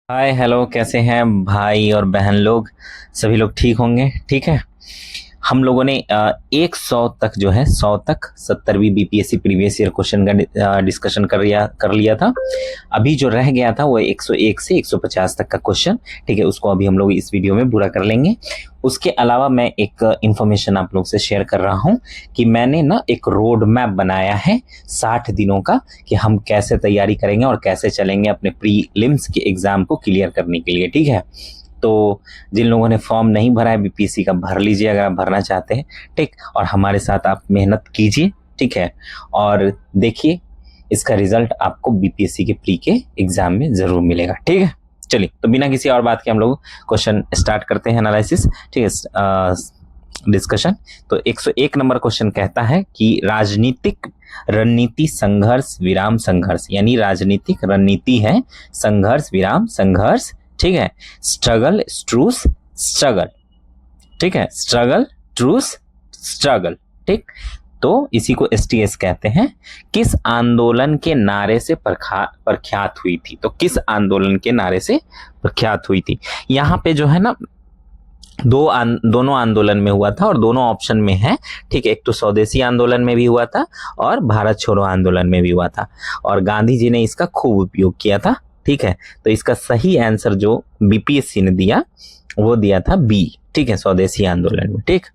Hi hello, कैसे हैं भाई और बहन लोग। सभी लोग ठीक होंगे। ठीक है। हम लोगों ने 100 तक जो है 100 तक 70वीं बीपीएससी प्रीवियस ईयर क्वेश्चन का डिस्कशन कर लिया था। अभी जो रह गया था वो 101 से 150 तक का क्वेश्चन। ठीक है, उसको अभी हम लोग इस वीडियो में पूरा कर लेंगे। उसके अलावा मैं एक इंफॉर्मेशन आप लोग से शेयर कर रहा हूं कि मैंने ना एक रोड मैप बनाया है 60 दिनों का, कि हम कैसे तैयारी करेंगे और कैसे चलेंगे अपने प्रीलिम्स के एग्जाम को क्लियर करने के लिए। ठीक है, तो जिन लोगों ने फॉर्म नहीं भरा है बीपीएससी का, भर लीजिए अगर आप भरना चाहते हैं। ठीक, और हमारे साथ आप मेहनत कीजिए। ठीक है, और देखिए इसका रिजल्ट आपको बीपीएससी के प्री के एग्जाम में जरूर मिलेगा। ठीक है, चलिए तो बिना किसी और बात के हम लोग क्वेश्चन स्टार्ट करते हैं एनालिसिस। ठीक है, डिस्कशन। तो 101 नंबर क्वेश्चन कहता है कि राजनीतिक रणनीति संघर्ष विराम संघर्ष, यानी राजनीतिक रणनीति है संघर्ष विराम संघर्ष। ठीक है, स्ट्रगल ट्रूस स्ट्रगल। ठीक है, स्ट्रगल ट्रूस स्ट्रगल। ठीक, तो इसी को एसटीएस कहते हैं। किस आंदोलन के नारे से प्रख्यात हुई थी? तो किस आंदोलन के नारे से प्रख्यात हुई थी? यहाँ पे जो है ना दोनों आंदोलन में हुआ था और दोनों ऑप्शन में है। ठीक है, एक तो स्वदेशी आंदोलन में भी हुआ था और भारत छोड़ो आंदोलन में भी हुआ था, और गांधी जी ने इसका खूब उपयोग किया था। ठीक है, तो इसका सही आंसर जो बीपीएससी ने दिया वो दिया था बी। ठीक है, स्वदेशी आंदोलन में। ठीक,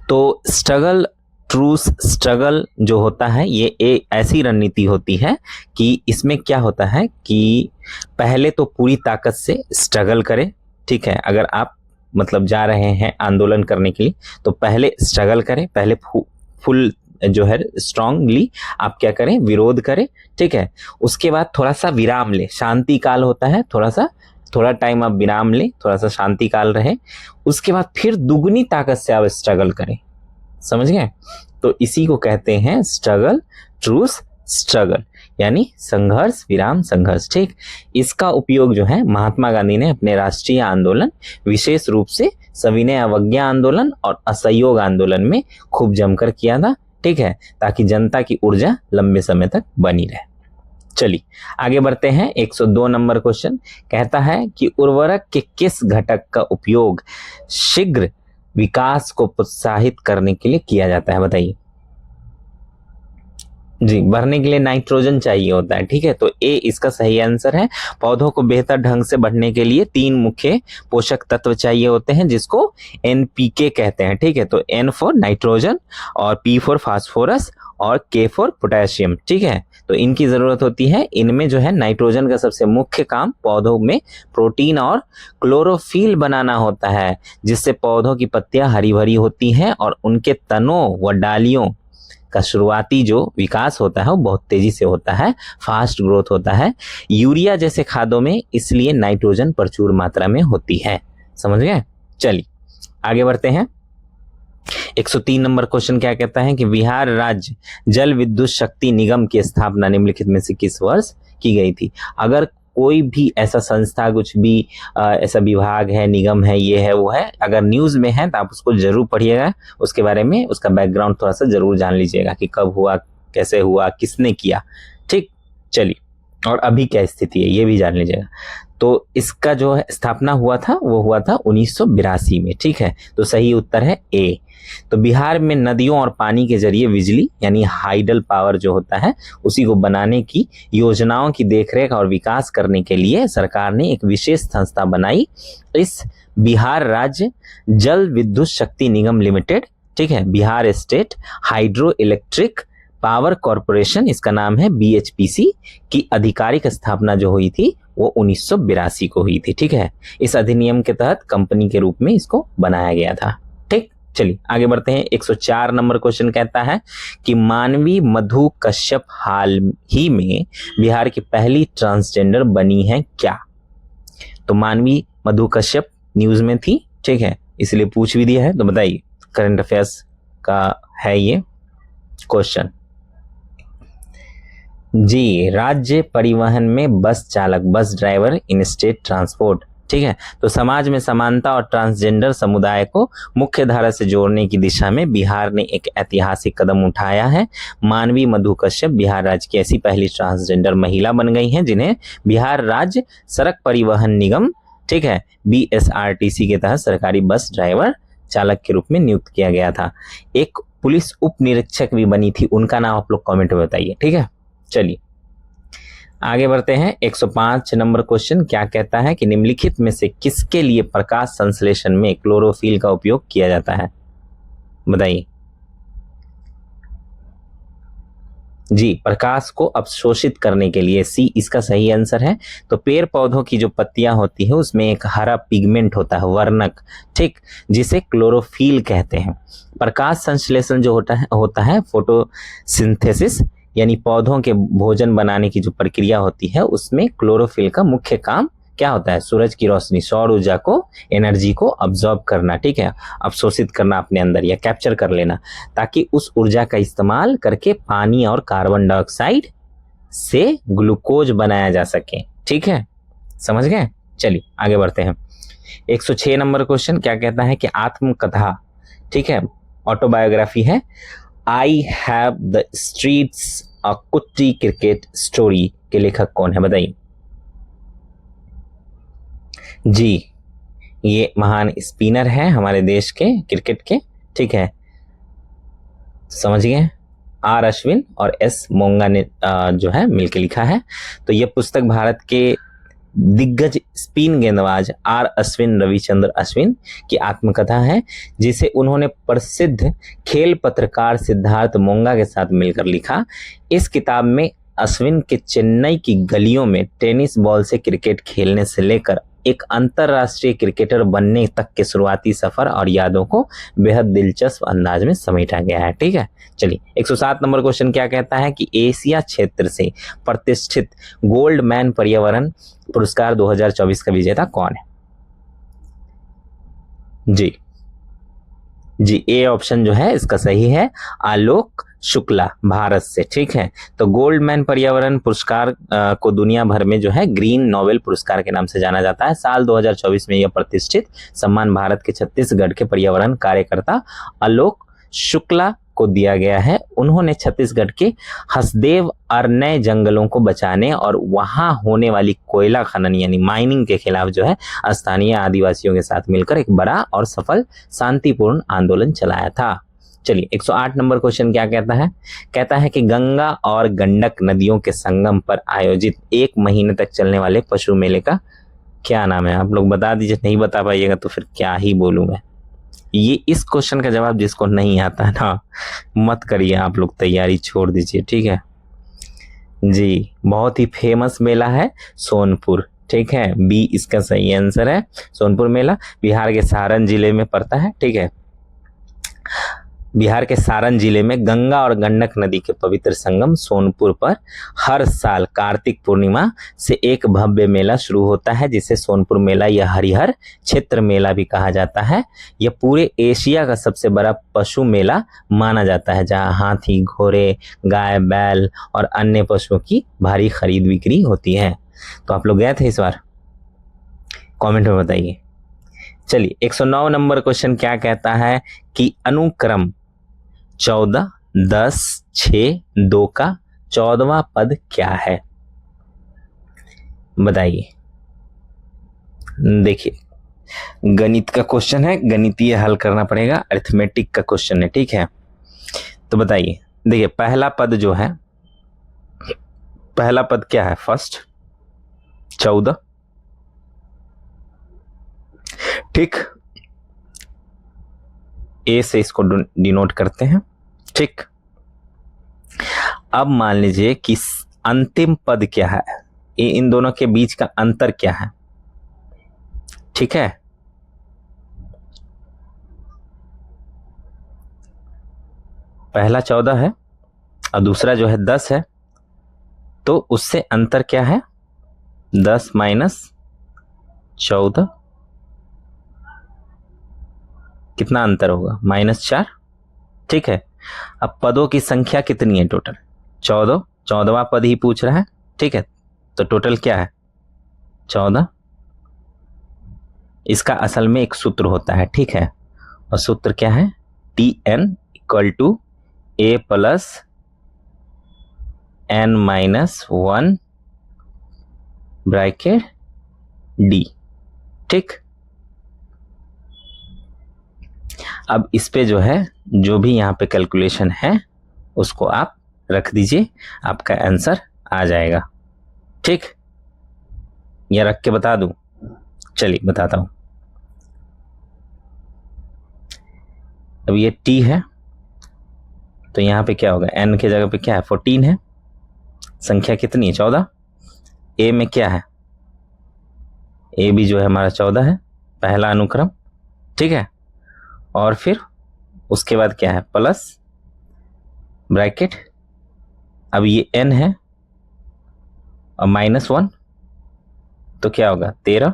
तो स्ट्रगल ट्रूस स्ट्रगल जो होता है ये एक ऐसी रणनीति होती है कि इसमें क्या होता है कि पहले तो पूरी ताकत से स्ट्रगल करें। ठीक है, अगर आप मतलब जा रहे हैं आंदोलन करने के लिए तो पहले स्ट्रगल करें, पहले फुल जो है स्ट्रांगली आप क्या करें, विरोध करें। ठीक है, उसके बाद थोड़ा सा विराम ले, शांति काल होता है, थोड़ा टाइम आप विराम ले, थोड़ा सा शांति काल रहे, उसके बाद फिर दुगनी ताकत से आप स्ट्रगल करें। समझ गए? तो इसी को कहते हैं स्ट्रगल ट्रूस स्ट्रगल, यानी संघर्ष विराम संघर्ष। ठीक, इसका उपयोग जो है महात्मा गांधी ने अपने राष्ट्रीय आंदोलन, विशेष रूप से सविनय अवज्ञा आंदोलन और असहयोग आंदोलन में खूब जमकर किया था। ठीक है, ताकि जनता की ऊर्जा लंबे समय तक बनी रहे। चलिए आगे बढ़ते हैं। 102 नंबर क्वेश्चन कहता है कि उर्वरक के किस घटक का उपयोग शीघ्र विकास को प्रोत्साहित करने के लिए किया जाता है? बताइए जी। भरने के लिए नाइट्रोजन चाहिए होता है। ठीक है, तो ए इसका सही आंसर है। पौधों को बेहतर ढंग से बढ़ने के लिए 3 मुख्य पोषक तत्व चाहिए होते हैं जिसको एनपीके कहते हैं। ठीक है, तो एन फॉर नाइट्रोजन और पी फॉर फास्फोरस और के फॉर पोटेशियम। ठीक है, तो इनकी जरूरत होती है। इनमें जो है नाइट्रोजन का सबसे मुख्य काम पौधों में प्रोटीन और क्लोरोफिल बनाना होता है, जिससे पौधों की पत्तियां हरी भरी होती हैं और उनके तनों व डालियों का शुरुआती जो विकास होता है वो बहुत तेजी से होता है, फास्ट ग्रोथ होता है। यूरिया जैसे खादों में इसलिए नाइट्रोजन प्रचुर मात्रा में होती है। समझ गए? चलिए आगे बढ़ते हैं। 103 नंबर क्वेश्चन क्या कहता है कि बिहार राज्य जल विद्युत शक्ति निगम की स्थापना निम्नलिखित में से किस वर्ष की गई थी? अगर कोई भी ऐसा संस्था, कुछ भी ऐसा विभाग है, निगम है, ये है वो है, अगर न्यूज में है तो आप उसको जरूर पढ़िएगा, उसके बारे में उसका बैकग्राउंड थोड़ा सा जरूर जान लीजिएगा कि कब हुआ, कैसे हुआ, किसने किया। ठीक, चलिए, और अभी क्या स्थिति है ये भी जान लीजिएगा। तो इसका जो है स्थापना हुआ था वो हुआ था 1982 में। ठीक है, तो सही उत्तर है ए। तो बिहार में नदियों और पानी के जरिए बिजली यानी हाइडल पावर जो होता है उसी को बनाने की योजनाओं की देखरेख और विकास करने के लिए सरकार ने एक विशेष संस्था बनाई, इस बिहार राज्य जल विद्युत शक्ति निगम लिमिटेड। ठीक है, Bihar state hydro electric power corporation, इसका नाम है बीएचपीसी, की आधिकारिक स्थापना जो हुई थी वो 1982 को हुई थी। ठीक है, इस अधिनियम के तहत कंपनी के रूप में इसको बनाया गया था। ठीक, चलिए आगे बढ़ते हैं। 104 नंबर क्वेश्चन कहता है कि मानवी मधु कश्यप हाल ही में बिहार की पहली ट्रांसजेंडर बनी है क्या? तो मानवी मधु कश्यप न्यूज में थी। ठीक है, इसलिए पूछ भी दिया है, तो बताइए, करंट अफेयर्स का है ये क्वेश्चन। जी, राज्य परिवहन में बस चालक, बस ड्राइवर इन स्टेट ट्रांसपोर्ट ठीक है। तो समाज में समानता और ट्रांसजेंडर समुदाय को मुख्य धारा से जोड़ने की दिशा में बिहार ने एक ऐतिहासिक कदम उठाया है। मानवी मधु कश्यप बिहार राज्य की ऐसी पहली ट्रांसजेंडर महिला बन गई हैं जिन्हें बिहार राज्य सड़क परिवहन निगम, ठीक है, BSRTC के तहत सरकारी बस ड्राइवर चालक के रूप में नियुक्त किया गया था। एक पुलिस उप निरीक्षक भी बनी थी, उनका नाम आप लोग कमेंट में बताइए, ठीक है। चलिए आगे बढ़ते हैं। 105 नंबर क्वेश्चन क्या कहता है कि निम्नलिखित में से किसके लिए प्रकाश संश्लेषण में क्लोरोफिल का उपयोग किया जाता है, बताइए जी। प्रकाश को अवशोषित करने के लिए, सी इसका सही आंसर है। तो पेड़ पौधों की जो पत्तियां होती है उसमें एक हरा पिगमेंट होता है, वर्णक, ठीक, जिसे क्लोरोफिल कहते हैं। प्रकाश संश्लेषण जो होता है फोटोसिंथेसिस, यानी पौधों के भोजन बनाने की जो प्रक्रिया होती है उसमें क्लोरोफिल का मुख्य काम क्या होता है, सूरज की रोशनी, सौर ऊर्जा को, एनर्जी को अब्सॉर्ब करना, ठीक है, अवशोषित करना अपने अंदर या कैप्चर कर लेना, ताकि उस ऊर्जा का इस्तेमाल करके पानी और कार्बन डाइऑक्साइड से ग्लूकोज बनाया जा सके, ठीक है, समझ गए। चलिए आगे बढ़ते हैं। 106 नंबर क्वेश्चन क्या कहता है कि आत्मकथा, ठीक है, ऑटोबायोग्राफी है, आई हैव द स्ट्रीट्स अ कुट्टी क्रिकेट स्टोरी के लेखक कौन है, बताइए जी। ये महान स्पिनर है हमारे देश के क्रिकेट के, ठीक है, समझ गए, आर अश्विन और एस मोंगा ने जो है मिलकर लिखा है। तो ये पुस्तक भारत के दिग्गज स्पिन गेंदबाज आर अश्विन रविचंद्र अश्विन की आत्मकथा है, जिसे उन्होंने प्रसिद्ध खेल पत्रकार सिद्धार्थ मोंगा के साथ मिलकर लिखा। इस किताब में अश्विन के चेन्नई की गलियों में टेनिस बॉल से क्रिकेट खेलने से लेकर एक अंतरराष्ट्रीय क्रिकेटर बनने तक के शुरुआती सफर और यादों को बेहद दिलचस्प अंदाज में समेटा गया है, ठीक है। चलिए 107 नंबर क्वेश्चन क्या कहता है कि एशिया क्षेत्र से प्रतिष्ठित गोल्डमैन पर्यावरण पुरस्कार 2024 का विजेता कौन है, जी जी। ए ऑप्शन जो है इसका सही है, आलोक शुक्ला भारत से, ठीक है। तो गोल्डमैन पर्यावरण पुरस्कार को दुनिया भर में जो है ग्रीन नोबेल पुरस्कार के नाम से जाना जाता है। साल 2024 में यह प्रतिष्ठित सम्मान भारत के छत्तीसगढ़ के पर्यावरण कार्यकर्ता आलोक शुक्ला को दिया गया है। उन्होंने छत्तीसगढ़ के हसदेव अरण्य जंगलों को बचाने और वहां होने वाली कोयला खनन यानी माइनिंग के खिलाफ जो है स्थानीय आदिवासियों के साथ मिलकर एक बड़ा और सफल शांतिपूर्ण आंदोलन चलाया था। चलिए 108 नंबर क्वेश्चन क्या कहता है कि गंगा और गंडक नदियों के संगम पर आयोजित 1 महीने तक चलने वाले पशु मेले का क्या नाम है, आप लोग बता दीजिए। नहीं बता पाइएगा तो फिर क्या ही बोलूं मैं। ये इस क्वेश्चन का जवाब जिसको नहीं आता है ना, मत करिए आप लोग, तैयारी छोड़ दीजिए, ठीक है जी। बहुत ही फेमस मेला है सोनपुर, ठीक है, बी इसका सही आंसर है। सोनपुर मेला बिहार के सारण जिले में पड़ता है, ठीक है। बिहार के सारण जिले में गंगा और गंडक नदी के पवित्र संगम सोनपुर पर हर साल कार्तिक पूर्णिमा से एक भव्य मेला शुरू होता है, जिसे सोनपुर मेला या हरिहर क्षेत्र मेला भी कहा जाता है। यह पूरे एशिया का सबसे बड़ा पशु मेला माना जाता है, जहां हाथी, घोड़े, गाय, बैल और अन्य पशुओं की भारी खरीद बिक्री होती है। तो आप लोग गए थे इस बार, कमेंट में बताइए। चलिए 109 नंबर क्वेश्चन क्या कहता है कि अनुक्रम 14, 10, 6, 2 का 14वां पद क्या है, बताइए। देखिए गणित का क्वेश्चन है, गणितीय हल करना पड़ेगा, अरिथमेटिक का क्वेश्चन है, ठीक है। तो बताइए, देखिए पहला पद जो है, पहला पद क्या है, फर्स्ट 14, ठीक, ए से इसको डिनोट करते हैं, ठीक। अब मान लीजिए कि अंतिम पद क्या है, इन दोनों के बीच का अंतर क्या है, ठीक है। पहला 14 है और दूसरा जो है 10 है, तो उससे अंतर क्या है, 10 माइनस 14, कितना अंतर होगा, -4, ठीक है। अब पदों की संख्या कितनी है टोटल, 14, 14वां पद ही पूछ रहा है, ठीक है। तो टोटल क्या है 14, इसका असल में एक सूत्र होता है, ठीक है, और सूत्र क्या है, Tn equal to A plus n-1 bracket D, ठीक। अब इस पे जो है जो भी यहाँ पे कैलकुलेशन है उसको आप रख दीजिए, आपका आंसर आ जाएगा, ठीक। या रख के बता दूं, चलिए बताता हूं। अब ये T है तो यहाँ पे क्या होगा, n की जगह पे क्या है 14 है, संख्या कितनी है 14। A में क्या है, A भी जो है हमारा 14 है, पहला अनुक्रम, ठीक है। और फिर उसके बाद क्या है प्लस ब्रैकेट, अब ये n है और -1 तो क्या होगा 13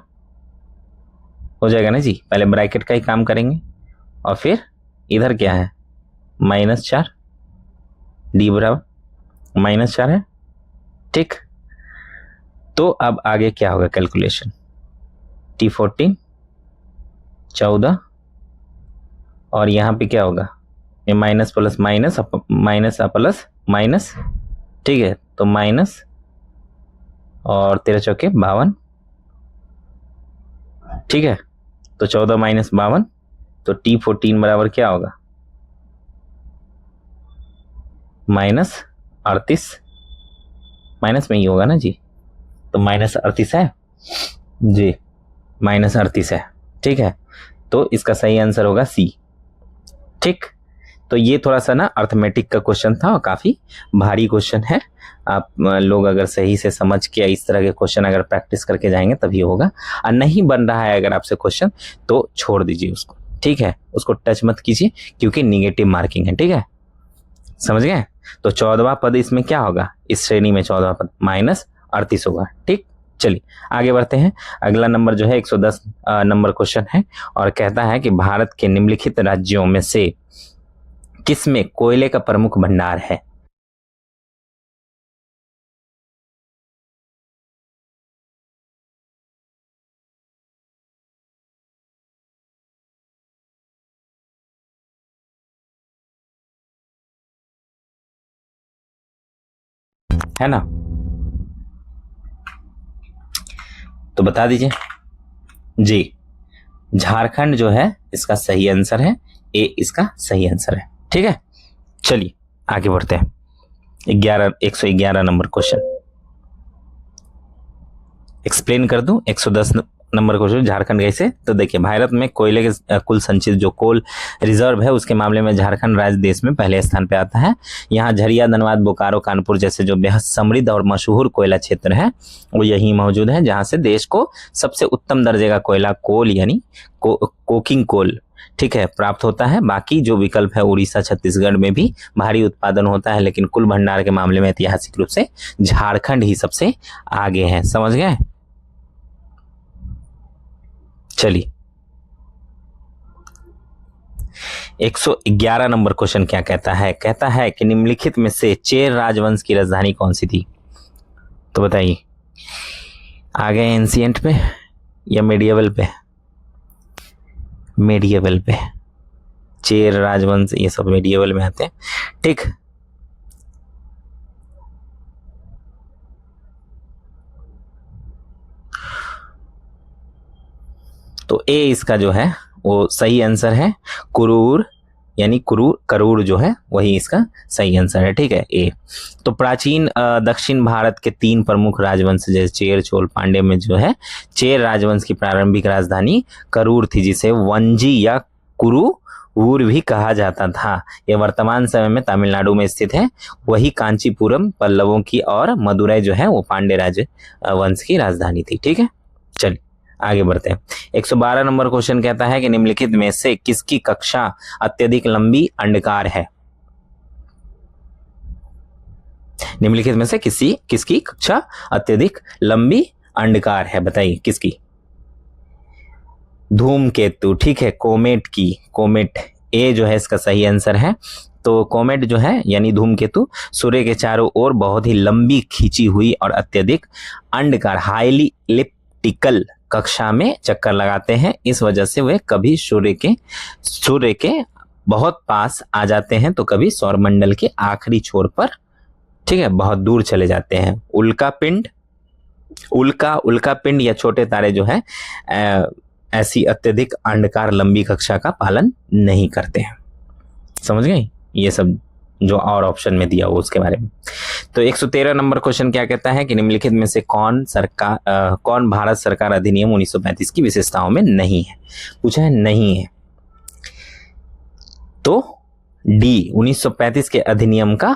हो जाएगा ना जी। पहले ब्रैकेट का ही काम करेंगे और फिर इधर क्या है -4, D बराबर -4 है, ठीक। तो अब आगे क्या होगा कैलकुलेशन, T14 14 और यहाँ पे क्या होगा ये minus plus minus minus plus minus, ठीक है, तो माइनस और 13 चौके 52, ठीक है। तो 14 माइनस 52 तो T14 बराबर क्या होगा -38, माइनस में ही होगा ना जी, तो -38 है जी, -38 है, ठीक है। तो इसका सही आंसर होगा C, ठीक। तो ये थोड़ा सा ना अर्थमेटिक का क्वेश्चन था और काफी भारी क्वेश्चन है। आप लोग अगर सही से समझ के इस तरह के क्वेश्चन अगर प्रैक्टिस करके जाएंगे तभी होगा, और नहीं बन रहा है अगर आपसे क्वेश्चन तो छोड़ दीजिए उसको, ठीक है, उसको टच मत कीजिए क्योंकि निगेटिव मार्किंग है, ठीक है, समझ गए। तो 14वां पद इसमें क्या होगा, इस श्रेणी में 14वां पद -38 होगा, ठीक। चलिए आगे बढ़ते हैं। अगला नंबर जो है 110 नंबर क्वेश्चन है और कहता है कि भारत के निम्नलिखित राज्यों में से किसमें कोयले का प्रमुख भंडार है ना, तो बता दीजिए जी। झारखंड जो है इसका सही आंसर है, ए इसका सही आंसर है, ठीक है। चलिए आगे बढ़ते हैं। 111 नंबर क्वेश्चन एक्सप्लेन कर दूं। 110 नंबर क्वेश्चन झारखंड कैसे, तो देखिए भारत में कोयले के कुल संचित जो कोल रिजर्व है उसके मामले में झारखंड राज्य देश में पहले स्थान पे आता है। यहाँ झरिया, धनबाद, बोकारो, कानपुर जैसे जो बेहद समृद्ध और मशहूर कोयला क्षेत्र है वो यही मौजूद है, जहाँ से देश को सबसे उत्तम दर्जे का कोयला कोल यानी कोकिंग कोल, ठीक है, प्राप्त होता है। बाकी जो विकल्प है उड़ीसा, छत्तीसगढ़ में भी भारी उत्पादन होता है, लेकिन कुल भंडार के मामले में ऐतिहासिक रूप से झारखंड ही सबसे आगे है, समझ गए। चलिए 111 नंबर क्वेश्चन क्या कहता है, कहता है कि निम्नलिखित में से चेर राजवंश की राजधानी कौन सी थी, तो बताइए। आ गए एंशिएंट पे या मेडिएवल पे, मेडिएवल पे, चेर राजवंश ये सब मेडिएवल में आते हैं, ठीक। तो ए इसका जो है वो सही आंसर है, कुरूर यानी करूर जो है वही इसका सही आंसर है, ठीक है, ए। तो प्राचीन दक्षिण भारत के 3 प्रमुख राजवंश जैसे चेर, चोल, पांड्य में जो है चेर राजवंश की प्रारंभिक राजधानी करूर थी, जिसे वंजी या कुरुवूर भी कहा जाता था। यह वर्तमान समय में तमिलनाडु में स्थित है। वही कांचीपुरम पल्लवों की और मदुरै जो है वो पांड्य राजवंश की राजधानी थी, ठीक है। चलिए आगे बढ़ते हैं। 112 नंबर क्वेश्चन कहता है कि निम्नलिखित में से किसकी कक्षा अत्यधिक लंबी अंडाकार है, निम्नलिखित में से किसकी कक्षा अत्यधिक लंबी अंडाकार है, बताइए किसकी। धूमकेतु, ठीक है, कोमेट की, कोमेट ए जो है इसका सही आंसर है। तो कोमेट जो है यानी धूमकेतु सूर्य के चारों ओर बहुत ही लंबी खींची हुई और अत्यधिक अंडाकार हाईली इलिप्टिकल कक्षा में चक्कर लगाते हैं, इस वजह से वे कभी सूर्य के बहुत पास आ जाते हैं तो कभी सौरमंडल के आखिरी छोर पर, ठीक है, बहुत दूर चले जाते हैं। उल्का पिंड या छोटे तारे जो है ऐसी अत्यधिक अंडाकार लंबी कक्षा का पालन नहीं करते हैं। समझ गए? ये सब जो और ऑप्शन में दिया हो उसके बारे में। तो 113 नंबर क्वेश्चन क्या कहता है कि निम्नलिखित में से कौन भारत सरकार अधिनियम 1935 की विशेषताओं में नहीं है? पूछा है नहीं है, तो डी 1935 के अधिनियम का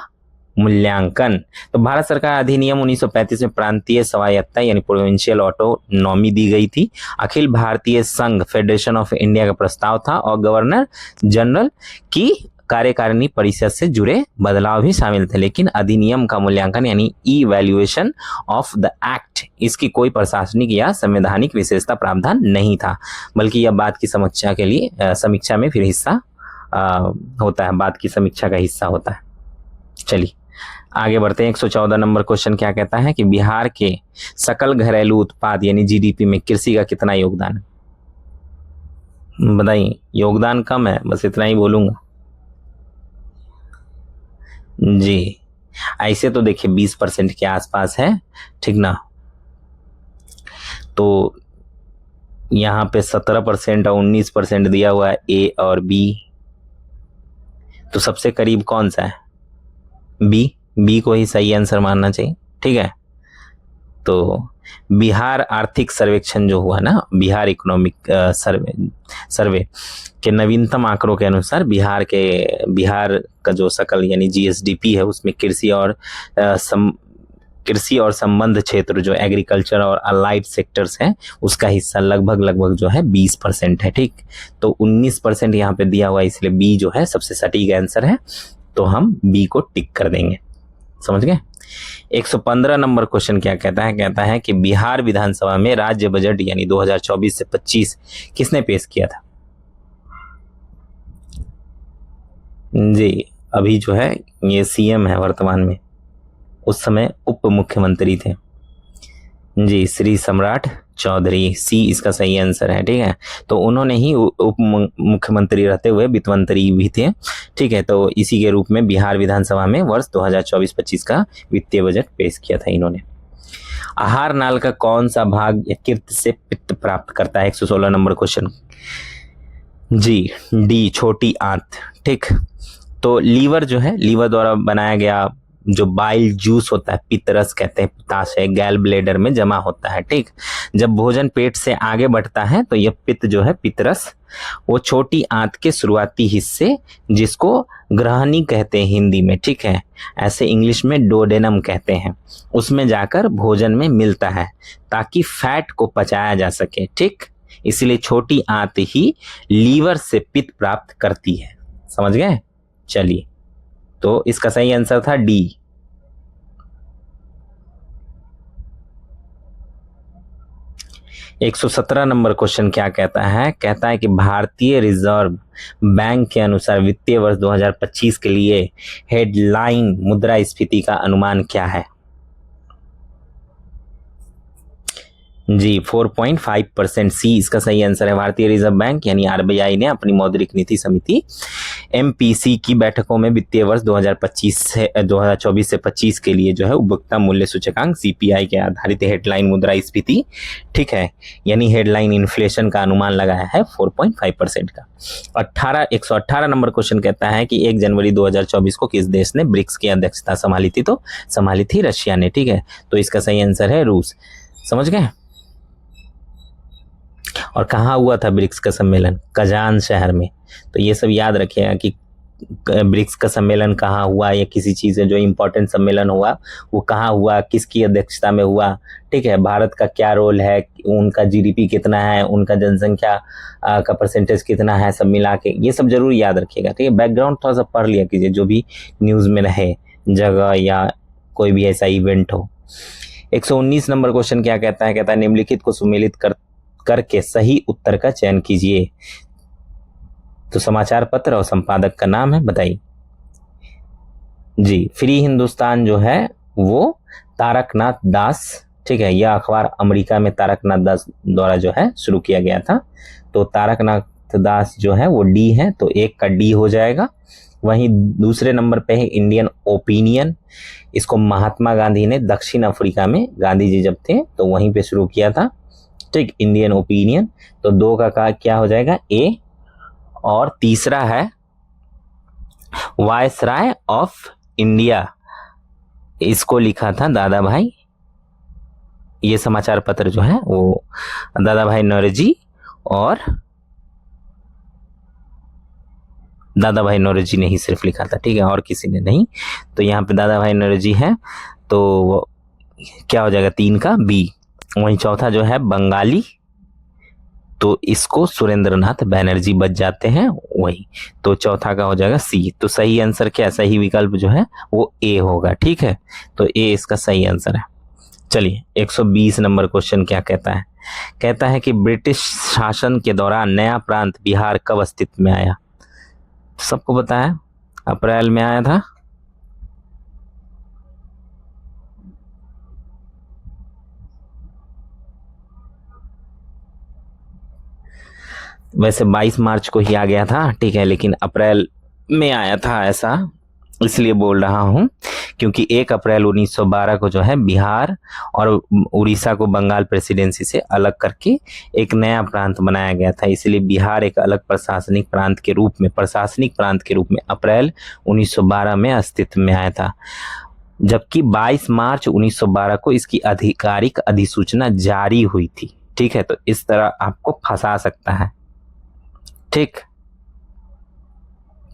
मूल्यांकन। तो भारत सरकार अधिनियम 1935 में प्रांतीय स्वायत्तता यानी प्रोविंशियल ऑटोनॉमी दी गई थी। अखिल भारतीय संघ फेडरेशन ऑफ इंडिया का प्रस्ताव था और गवर्नर जनरल की कार्यकारिणी परिषद से जुड़े बदलाव भी शामिल थे, लेकिन अधिनियम का मूल्यांकन यानी इवैल्यूएशन ऑफ द एक्ट, इसकी कोई प्रशासनिक या संवैधानिक विशेषता प्रावधान नहीं था, बल्कि यह बात की समीक्षा में फिर हिस्सा होता है, बात की समीक्षा का हिस्सा होता है। चलिए आगे बढ़ते हैं। 114 नंबर क्वेश्चन क्या कहता है कि बिहार के सकल घरेलू उत्पाद यानी जीडीपी में कृषि का कितना योगदान है? बताइए। योगदान कम है, बस इतना ही बोलूंगा जी। ऐसे तो देखिए 20% के आसपास है, ठीक ना। तो यहाँ पे 17% और 19% दिया हुआ है, ए और बी। तो सबसे करीब कौन सा है? बी को ही सही आंसर मानना चाहिए, ठीक है। तो बिहार आर्थिक सर्वेक्षण जो हुआ ना, बिहार इकोनॉमिक सर्वे के नवीनतम आंकड़ों के अनुसार बिहार का जो सकल यानी जीएसडीपी है उसमें कृषि और संबंध क्षेत्र जो एग्रीकल्चर और अलाइड सेक्टर्स हैं उसका हिस्सा लगभग जो है 20% है, ठीक। तो 19% यहाँ पे दिया हुआ है, इसलिए बी जो है सबसे सटीक आंसर है, तो हम बी को टिक कर देंगे। समझ गए? 115 नंबर क्वेश्चन क्या कहता है? कहता है कि बिहार विधानसभा में राज्य बजट यानी 2024 से 25 किसने पेश किया था? जी, अभी जो है ये सीएम है वर्तमान में, उस समय उप मुख्यमंत्री थे जी, श्री सम्राट चौधरी। सी इसका सही आंसर है, ठीक है। तो उन्होंने ही उप मुख्यमंत्री रहते हुए वित्त मंत्री भी थे, ठीक है। तो इसी के रूप में बिहार विधानसभा में वर्ष 2024-25 का वित्तीय बजट पेश किया था इन्होंने। आहार नाल का कौन सा भाग यकृत से पित्त प्राप्त करता है? 116 नंबर क्वेश्चन जी, डी छोटी आंत, ठीक। तो लीवर जो है, लीवर द्वारा बनाया गया जो बाइल जूस होता है, पित्तरस कहते हैं, पित्ताशय गैल ब्लेडर में जमा होता है, ठीक। जब भोजन पेट से आगे बढ़ता है तो यह पित्त जो है, पित्तरस, वो छोटी आंत के शुरुआती हिस्से जिसको ग्रहणी कहते हैं हिंदी में, ठीक है, ऐसे इंग्लिश में डोडेनम कहते हैं, उसमें जाकर भोजन में मिलता है ताकि फैट को पचाया जा सके, ठीक। इसलिए छोटी आंत ही लीवर से पित्त प्राप्त करती है। समझ गए? चलिए, तो इसका सही आंसर था डी। एक 117 नंबर क्वेश्चन क्या कहता है? कहता है कि भारतीय रिजर्व बैंक के अनुसार वित्तीय वर्ष 2025 के लिए हेडलाइन मुद्रास्फीति का अनुमान क्या है? जी, 4.5%। सी इसका सही आंसर है। भारतीय रिजर्व बैंक यानी आरबीआई ने अपनी मौद्रिक नीति समिति एमपीसी की बैठकों में वित्तीय वर्ष 2024 से 25 के लिए जो है उपभोक्ता मूल्य सूचकांक सीपीआई के आधारित हेडलाइन मुद्रास्फीति, ठीक है, यानी हेडलाइन इन्फ्लेशन का अनुमान लगाया है 4.5% का। 118 नंबर क्वेश्चन कहता है कि 1 जनवरी 2024 को किस देश ने ब्रिक्स की अध्यक्षता संभाली थी? तो संभाली थी रशिया ने, ठीक है। तो इसका सही आंसर है रूस। समझ गए? और कहाँ हुआ था ब्रिक्स का सम्मेलन? कजान शहर में। तो ये सब याद रखिएगा कि ब्रिक्स का सम्मेलन कहाँ हुआ, या किसी चीज़ में जो इम्पोर्टेंट सम्मेलन हुआ वो कहाँ हुआ, किसकी अध्यक्षता में हुआ, ठीक है, भारत का क्या रोल है, उनका जीडीपी कितना है, उनका जनसंख्या का परसेंटेज कितना है, सब मिला के ये सब जरूर याद रखिएगा, ठीक है। बैकग्राउंड थोड़ा सा पढ़ लिया कीजिए जो भी न्यूज़ में रहे, जगह या कोई भी ऐसा इवेंट हो। 119 नंबर क्वेश्चन क्या कहता है? कहता है निम्नलिखित को सुमेलित करके सही उत्तर का चयन कीजिए। तो समाचार पत्र और संपादक का नाम है, बताइए जी। फ्री हिंदुस्तान जो है वो तारकनाथ दास ठीक है, यह अखबार अमेरिका में तारकनाथ दास द्वारा जो है शुरू किया गया था। तो तारकनाथ दास जो है वो डी है, तो एक का डी हो जाएगा। वहीं दूसरे नंबर पे है इंडियन ओपिनियन। इसको महात्मा गांधी ने दक्षिण अफ्रीका में, गांधी जी जब थे तो वहीं पे शुरू किया था। ठीक, इंडियन ओपिनियन। तो दो का क्या हो जाएगा, ए। और तीसरा है वायसराय ऑफ इंडिया। इसको लिखा था दादा भाई, ये समाचार पत्र जो है वो दादा भाई नौरोजी और दादा भाई नौरोजी ने ही सिर्फ लिखा था, ठीक है, और किसी ने नहीं। तो यहाँ पे दादा भाई नौरोजी है, तो क्या हो जाएगा, 3 का बी। वहीं चौथा जो है बंगाली, तो इसको सुरेंद्रनाथ बैनर्जी बच जाते हैं वही, तो चौथा का हो जाएगा सी। तो सही आंसर क्या, सही विकल्प जो है वो ए होगा। ठीक है, तो ए इसका सही आंसर है। चलिए 120 नंबर क्वेश्चन क्या कहता है, कहता है कि ब्रिटिश शासन के दौरान नया प्रांत बिहार कब अस्तित्व में आया। सबको पता है, अप्रैल में आया था। वैसे 22 मार्च को ही आ गया था, ठीक है, लेकिन अप्रैल में आया था, ऐसा इसलिए बोल रहा हूं क्योंकि 1 अप्रैल 1912 को जो है बिहार और उड़ीसा को बंगाल प्रेसिडेंसी से अलग करके एक नया प्रांत बनाया गया था। इसलिए बिहार एक अलग प्रशासनिक प्रांत के रूप में अप्रैल 1912 में अस्तित्व में आया था, जबकि 22 मार्च 1912 को इसकी आधिकारिक अधिसूचना जारी हुई थी। ठीक है, तो इस तरह आपको फंसा सकता है। ठीक,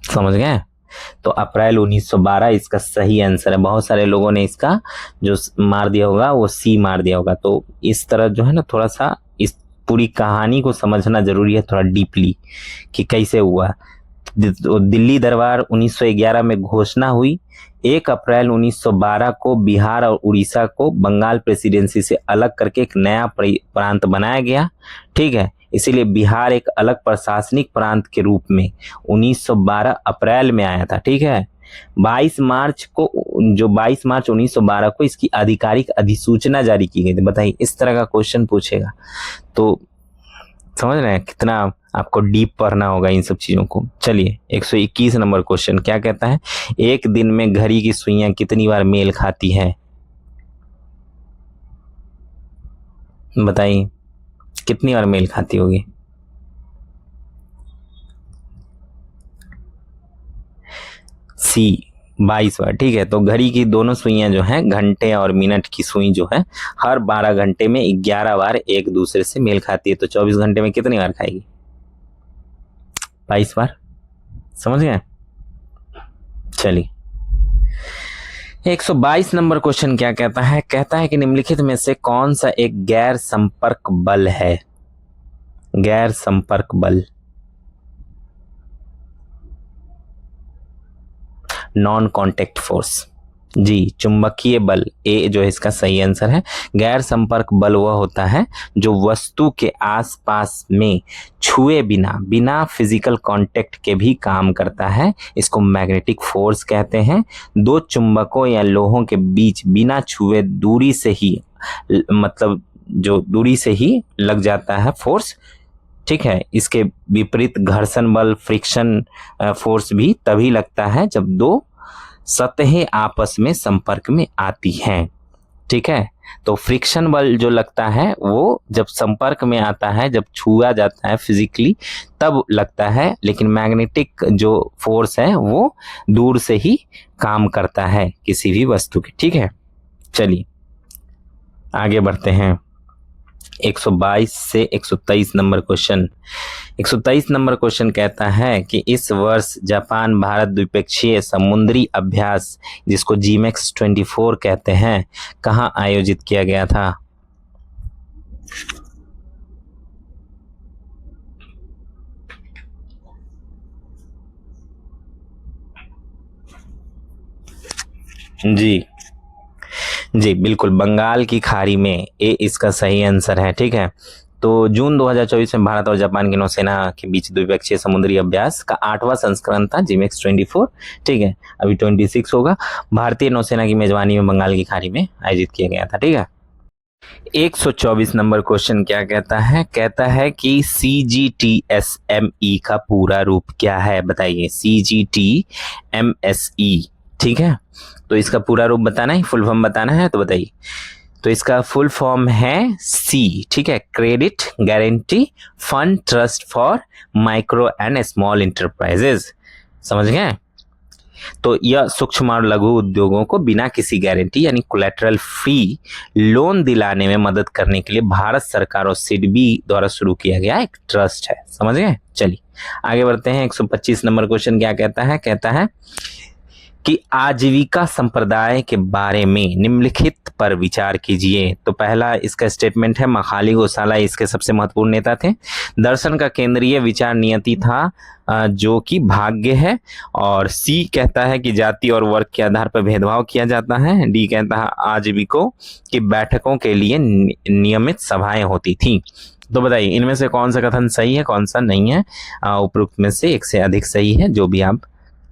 समझ गए। तो अप्रैल 1912 इसका सही आंसर है। बहुत सारे लोगों ने इसका जो मार दिया होगा वो सी मार दिया होगा। तो इस तरह जो है ना, थोड़ा सा इस पूरी कहानी को समझना जरूरी है, थोड़ा डीपली, कि कैसे हुआ। तो दिल्ली दरबार 1911 में घोषणा हुई। 1 अप्रैल 1912 को बिहार और उड़ीसा को बंगाल प्रेसिडेंसी से अलग करके एक नया प्रांत बनाया गया। ठीक है, इसीलिए बिहार एक अलग प्रशासनिक प्रांत के रूप में 1912 अप्रैल में आया था। ठीक है, 22 मार्च 1912 को इसकी आधिकारिक अधिसूचना जारी की गई थी। बताइए, इस तरह का क्वेश्चन पूछेगा तो समझ रहे हैं कितना आपको डीप पढ़ना होगा इन सब चीजों को। चलिए 121 नंबर क्वेश्चन क्या कहता है, एक दिन में घड़ी की सुइयां कितनी बार मेल खाती है। बताइए कितनी बार मेल खाती होगी। सी 22 बार। ठीक है, तो घड़ी की दोनों सुइयां जो हैं, घंटे और मिनट की सुई जो है, हर 12 घंटे में 11 बार एक दूसरे से मेल खाती है। तो 24 घंटे में कितनी बार खाएगी, 22 बार। समझ गए। चलिए 122 नंबर क्वेश्चन क्या कहता है, कहता है कि निम्नलिखित में से कौन सा एक गैर संपर्क बल है। गैर संपर्क बल, नॉन कांटेक्ट फोर्स। जी, चुंबकीय बल, ए जो है इसका सही आंसर है। गैर संपर्क बल वह होता है जो वस्तु के आसपास में छुए बिना फिजिकल कांटेक्ट के भी काम करता है। इसको मैग्नेटिक फोर्स कहते हैं। दो चुंबकों या लोहों के बीच बिना छुए दूरी से ही, मतलब जो दूरी से ही लग जाता है फोर्स। ठीक है, इसके विपरीत घर्षण बल, फ्रिक्शन फोर्स भी तभी लगता है जब दो सतहें आपस में संपर्क में आती हैं। ठीक है, तो फ्रिक्शन बल जो लगता है वो जब संपर्क में आता है, जब छुआ जाता है फिजिकली, तब लगता है। लेकिन मैग्नेटिक जो फोर्स है वो दूर से ही काम करता है किसी भी वस्तु के। ठीक है, चलिए आगे बढ़ते हैं। 122 से 123 नंबर क्वेश्चन। 123 नंबर क्वेश्चन कहता है कि इस वर्ष जापान भारत द्विपक्षीय समुद्री अभ्यास, जिसको जीमेक्स 24 कहते हैं, कहां आयोजित किया गया था। जी बिल्कुल, बंगाल की खाड़ी में, ए इसका सही आंसर है। ठीक है, तो जून 2024 में भारत और जापान की नौसेना के बीच द्विपक्षीय समुद्री अभ्यास का 8वां संस्करण था, जीमेक्स 24। ठीक है, अभी 26 होगा। भारतीय नौसेना की मेजबानी में बंगाल की खाड़ी में आयोजित किया गया था। ठीक है। 124 नंबर क्वेश्चन क्या कहता है? कहता है कि CGTMSE का पूरा रूप क्या है? बताइए। CGTMSE, ठीक है, तो इसका पूरा रूप बताना है, फुल फॉर्म बताना है, तो बताइए। तो इसका फुल फॉर्म है सी, ठीक है, credit guarantee fund trust for micro and small enterprises. समझ गए? तो यह सूक्ष्म और लघु उद्योगों को बिना किसी गारंटी यानी कोलैटरल फ्री लोन दिलाने में मदद करने के लिए भारत सरकार और सिडबी द्वारा शुरू किया गया एक ट्रस्ट है। समझ गए? चलिए आगे बढ़ते हैं। 125 नंबर क्वेश्चन क्या कहता है? कहता है कि आजीविका संप्रदाय के बारे में निम्नलिखित पर विचार कीजिए। तो पहला इसका स्टेटमेंट है, मखाली गोसाला इसके सबसे महत्वपूर्ण नेता थे। दर्शन का केंद्रीय विचार नियति था जो कि भाग्य है। और सी कहता है कि जाति और वर्ग के आधार पर भेदभाव किया जाता है। डी कहता है आजीविकों की बैठकों के लिए नियमित सभाएं होती थी। तो बताइए इनमें से कौन सा कथन सही है, कौन सा नहीं है? उपरोक्त में से एक से अधिक सही है, जो भी आप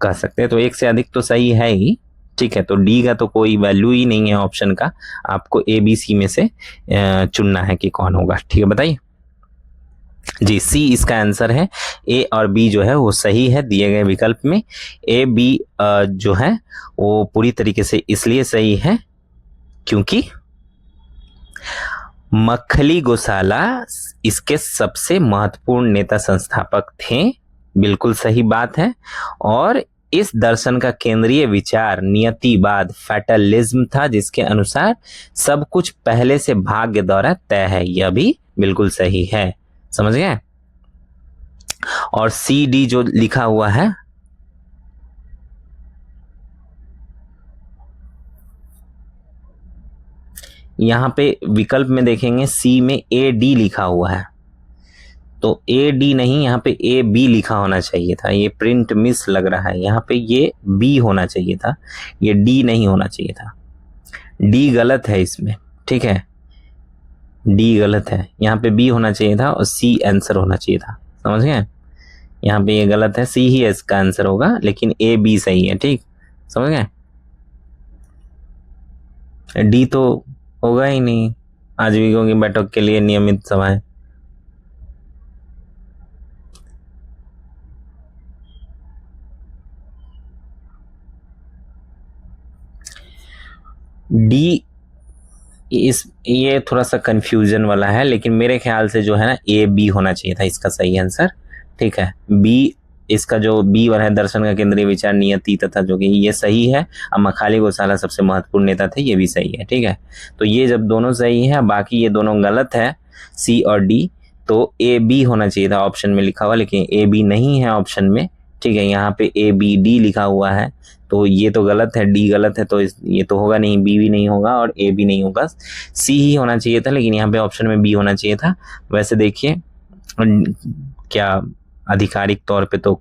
कह सकते हैं। तो एक से अधिक तो सही है ही, ठीक है। तो डी का तो कोई वैल्यू ही नहीं है ऑप्शन का, आपको ए बी सी में से चुनना है कि कौन होगा, ठीक है। बताइए जी, सी इसका आंसर है। ए और बी जो है वो सही है दिए गए विकल्प में। ए बी जो है वो पूरी तरीके से इसलिए सही है क्योंकि मखली गोसाला इसके सबसे महत्वपूर्ण नेता संस्थापक थे। बिल्कुल सही बात है। और इस दर्शन का केंद्रीय विचार नियतिवाद फैटलिज्म था, जिसके अनुसार सब कुछ पहले से भाग्य द्वारा तय है। यह भी बिल्कुल सही है। समझ गए? और सी डी जो लिखा हुआ है, यहां पे विकल्प में देखेंगे सी में ए डी लिखा हुआ है, तो ए डी नहीं, यहाँ पे ए बी लिखा होना चाहिए था। ये प्रिंट मिस लग रहा है, यहाँ पे ये बी होना चाहिए था, ये डी नहीं होना चाहिए था। डी गलत है इसमें, ठीक है, डी गलत है, यहाँ पे बी होना चाहिए था और सी आंसर होना चाहिए था। समझ गए? यहाँ पे ये गलत है, सी ही इसका आंसर होगा, लेकिन ए बी सही है, ठीक। समझ गए? डी तो होगा ही नहीं, आजीविकों की बैठक के लिए नियमित सभाएं। डी ये थोड़ा सा कंफ्यूजन वाला है, लेकिन मेरे ख्याल से जो है ना ए बी होना चाहिए था इसका सही आंसर, ठीक है। बी इसका जो बी वाला है, दर्शन का केंद्रीय विचार नियति तथा, जो कि ये सही है। अब मखाली गोसाला सबसे महत्वपूर्ण नेता थे, ये भी सही है, ठीक है। तो ये जब दोनों सही है, बाकी ये दोनों गलत है, सी और डी, तो ए बी होना चाहिए था ऑप्शन में लिखा हुआ, लेकिन ए बी नहीं है ऑप्शन में, ठीक है। यहाँ पे ए बी डी लिखा हुआ है, तो ये तो गलत है, डी गलत है, तो ये तो होगा नहीं, बी भी नहीं होगा और ए भी नहीं होगा, सी ही होना चाहिए था, लेकिन यहाँ पे ऑप्शन में बी होना चाहिए था। वैसे देखिए क्या आधिकारिक तौर पे तो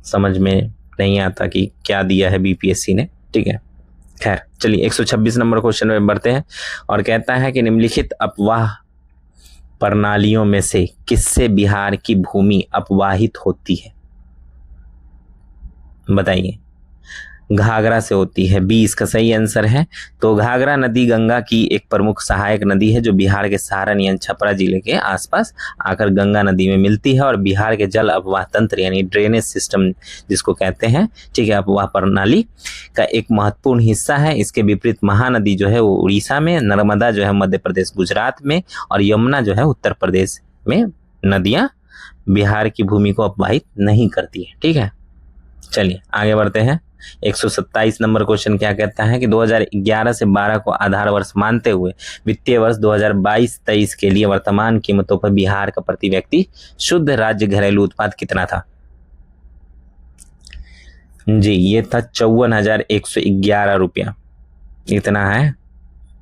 समझ में नहीं आता कि क्या दिया है बीपीएससी ने, ठीक है। खैर चलिए 126 नंबर क्वेश्चन में बढ़ते हैं और कहता है कि निम्नलिखित अपवाह प्रणालियों में से किससे बिहार की भूमि अपवाहित होती है? बताइए। घाघरा से होती है, बी इसका सही आंसर है। तो घाघरा नदी गंगा की एक प्रमुख सहायक नदी है, जो बिहार के सहारन यानी छपरा जिले के आसपास आकर गंगा नदी में मिलती है और बिहार के जल अपवाह तंत्र यानी ड्रेनेज सिस्टम जिसको कहते हैं, ठीक है, अपवाह प्रणाली का एक महत्वपूर्ण हिस्सा है। इसके विपरीत महानदी जो है वो उड़ीसा में, नर्मदा जो है मध्य प्रदेश गुजरात में और यमुना जो है उत्तर प्रदेश में नदियां बिहार की भूमि को अपवाहित नहीं करती है, ठीक है। चलिए आगे बढ़ते हैं। 127 नंबर क्वेश्चन क्या कहता है कि 2011 से 12 को आधार वर्ष मानते हुए वित्तीय वर्ष 2022-23 के लिए वर्तमान कीमतों पर बिहार का प्रति व्यक्ति शुद्ध राज्य घरेलू उत्पाद कितना था? जी ये था 54,111 रुपया, इतना है,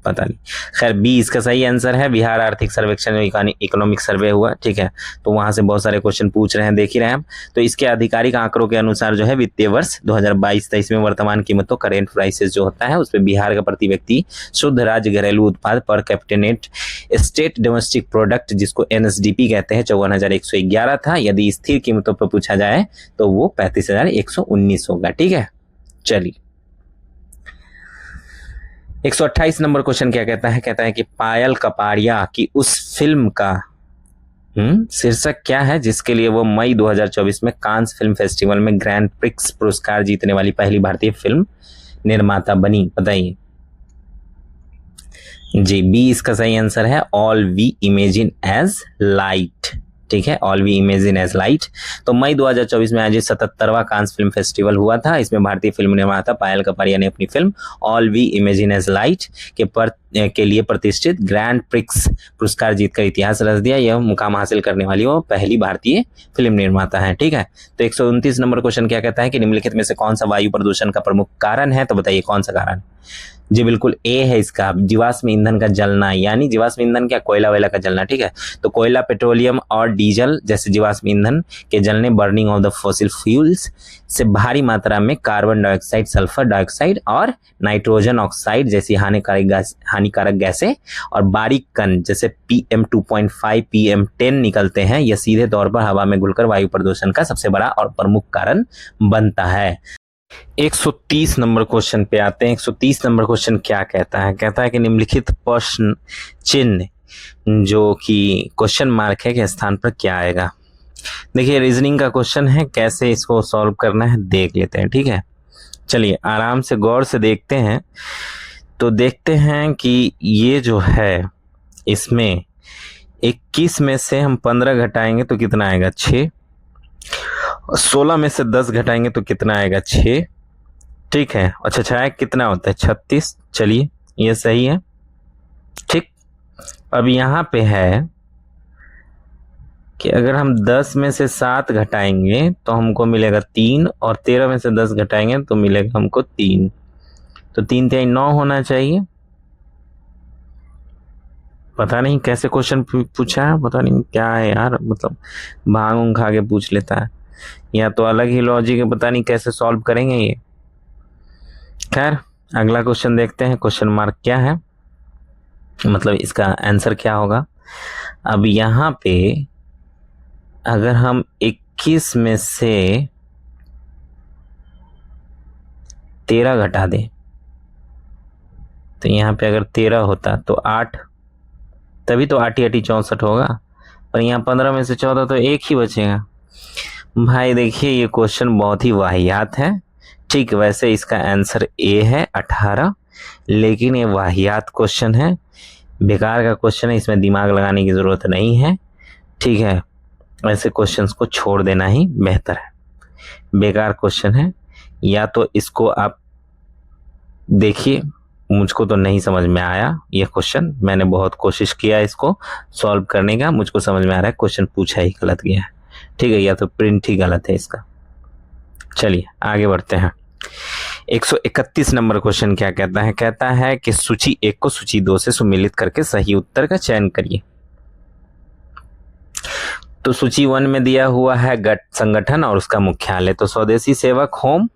पता नहीं। खैर बी इसका सही आंसर है। बिहार आर्थिक सर्वेक्षण इकोनॉमिक सर्वे हुआ, ठीक है, तो वहां से बहुत सारे क्वेश्चन पूछ रहे हैं, देख ही रहे हैं हम। तो इसके आधिकारिक आंकड़ों के अनुसार जो है वित्तीय वर्ष 2022-23 में वर्तमान कीमतों करेंट प्राइसेस जो होता है उस पर बिहार का प्रति व्यक्ति शुद्ध राज्य घरेलू उत्पाद पर capital net state domestic product जिसको NSDP कहते हैं 54,111 था। यदि स्थिर कीमतों पर पूछा जाए तो वो 35,119 होगा, ठीक है। चलिए 128 नंबर क्वेश्चन क्या कहता है? कहता है कि पायल कपाड़िया की उस फिल्म का शीर्षक क्या है जिसके लिए वो मई 2024 में कांस फिल्म फेस्टिवल में ग्रैंड प्रिक्स पुरस्कार जीतने वाली पहली भारतीय फिल्म निर्माता बनी? बताइए जी। बी इसका सही आंसर है, all we imagine as light. ठीक है, all we imagine as light. तो मई 2024 में आयोजित 77वां कांस फिल्म फेस्टिवल हुआ था। इसमें भारतीय फिल्म निर्माता पायल कपाड़िया ने अपनी film all we imagine as light के लिए प्रतिष्ठित ग्रैंड प्रिक्स पुरस्कार जीतकर इतिहास रच दिया। यह मुकाम हासिल करने वाली वो पहली भारतीय फिल्म निर्माता है। ठीक है, तो 129 नंबर क्वेश्चन क्या कहता है कि निम्नलिखित में से कौन सा वायु प्रदूषण का प्रमुख कारण है? तो बताइए कौन सा कारण? जी बिल्कुल ए है इसका, जीवाश्म ईंधन का जलना। यानी जीवाश्म ईंधन क्या? कोयला वेला का जलना। ठीक है, तो कोयला, पेट्रोलियम और डीजल जैसे जीवाश्म ईंधन के जलने, burning of the fossil fuels से भारी मात्रा में कार्बन डाइऑक्साइड, सल्फर डाइऑक्साइड और नाइट्रोजन ऑक्साइड जैसी हानिकारक गैसें और बारीक कण जैसे PM2.5, PM10 निकलते हैं। यह सीधे तौर पर हवा में घुलकर वायु प्रदूषण का सबसे बड़ा और प्रमुख कारण बनता है। 130 नंबर क्वेश्चन पे आते हैं। 130 नंबर क्वेश्चन क्या कहता है? कहता है कि निम्नलिखित प्रश्न चिन्ह जो कि क्वेश्चन मार्क है के स्थान पर क्या आएगा? देखिए रीजनिंग का क्वेश्चन है, कैसे इसको सॉल्व करना है देख लेते हैं। ठीक है, चलिए आराम से गौर से देखते हैं। तो देखते हैं कि ये जो है इसमें 21 में से हम 15 घटाएंगे तो कितना आएगा? 6। 16 में से 10 घटाएंगे तो कितना आएगा? 6। ठीक है, अच्छा 6 कितना होता है? 36। चलिए ये सही है। ठीक, अब यहाँ पे है कि अगर हम 10 में से 7 घटाएंगे तो हमको मिलेगा 3 और 13 में से 10 घटाएंगे तो मिलेगा हमको 3। तो 3 3 9 होना चाहिए। पता नहीं कैसे क्वेश्चन पूछा है, पता नहीं क्या है यार, मतलब भांग खा के पूछ लेता है या तो अलग ही लॉजिक है, पता नहीं कैसे सॉल्व करेंगे ये। खैर अगला क्वेश्चन देखते हैं, क्वेश्चन मार्क क्या है, मतलब इसका आंसर क्या होगा। अब यहाँ पे अगर हम 21 में से 13 घटा दें तो यहाँ पे अगर 13 होता तो 8, तभी तो 8 8 64 होगा। और यहाँ 15 में से 14 तो एक ही बचेगा। भाई देखिए ये क्वेश्चन बहुत ही वाहियात है। ठीक, वैसे इसका आंसर ए है 18, लेकिन ये वाहियात क्वेश्चन है, बेकार का क्वेश्चन है, इसमें दिमाग लगाने की ज़रूरत नहीं है। ठीक है, ऐसे क्वेश्चंस को छोड़ देना ही बेहतर है, बेकार क्वेश्चन है। या तो इसको आप देखिए, मुझको तो नहीं समझ में आया ये क्वेश्चन, मैंने बहुत कोशिश किया इसको सॉल्व करने का, मुझको समझ में आ रहा है क्वेश्चन पूछा ही गलत गया है। ठीक है, या तो प्रिंट ही गलत है इसका। चलिए आगे बढ़ते हैं। 131 नंबर क्वेश्चन क्या कहता है? कहता है कि सूची 1 को सूची 2 से सुमेलित करके सही उत्तर का चयन करिए। तो सूची 1 में दिया हुआ है गट संगठन और उसका मुख्यालय, तो स्वदेशी सेवक होम,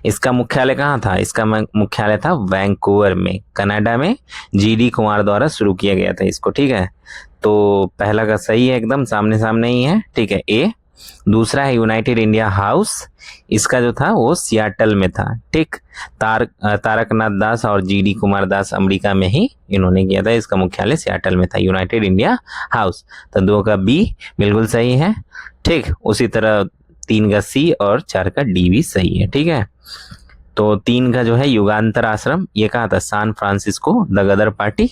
इसका मुख्यालय कहाँ था? इसका मुख्यालय था वैंकूवर में, कनाडा में। GD कुमार द्वारा शुरू किया गया था इसको। ठीक है, तो पहला का सही है, एकदम सामने सामने ही है। ठीक है, ए। दूसरा है यूनाइटेड इंडिया हाउस, इसका जो था वो सियाटल में था। ठीक, तारकनाथ दास और GD कुमार दास अमेरिका में ही इन्होंने किया था, इसका मुख्यालय सियाटल में था, यूनाइटेड इंडिया हाउस। तो 2 का बी बिल्कुल सही है। ठीक, उसी तरह 3 का सी और 4 का डी भी सही है। ठीक है, तो 3 का जो है युगांतर आश्रम, ये कहा था? San Francisco, the Ghadar party.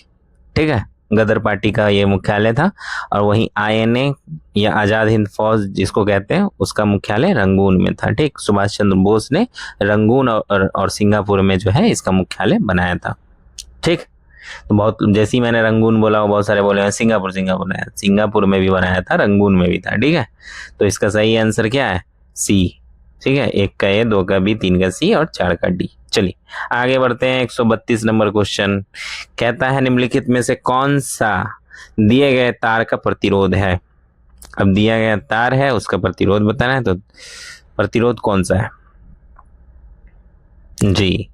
ठीक है, गदर पार्टी का ये मुख्यालय था। और वहीं INA या आज़ाद हिंद फौज जिसको कहते हैं, उसका मुख्यालय रंगून में था। ठीक, सुभाष चंद्र बोस ने रंगून और सिंगापुर में जो है इसका मुख्यालय बनाया था। ठीक, तो बहुत जैसे ही मैंने रंगून बोला बहुत सारे बोले सिंगापुर बनाया, सिंगापुर में भी बनाया था, रंगून में भी था। ठीक है, तो इसका सही आंसर क्या है? सी। ठीक है, 1 का ए, 2 का बी, 3 का सी और 4 का डी। चलिए आगे बढ़ते हैं। 132 नंबर क्वेश्चन कहता है निम्नलिखित में से कौन सा दिए गए तार का प्रतिरोध है? अब दिया गया तार है, उसका प्रतिरोध बताना है, तो प्रतिरोध कौन सा है? जी,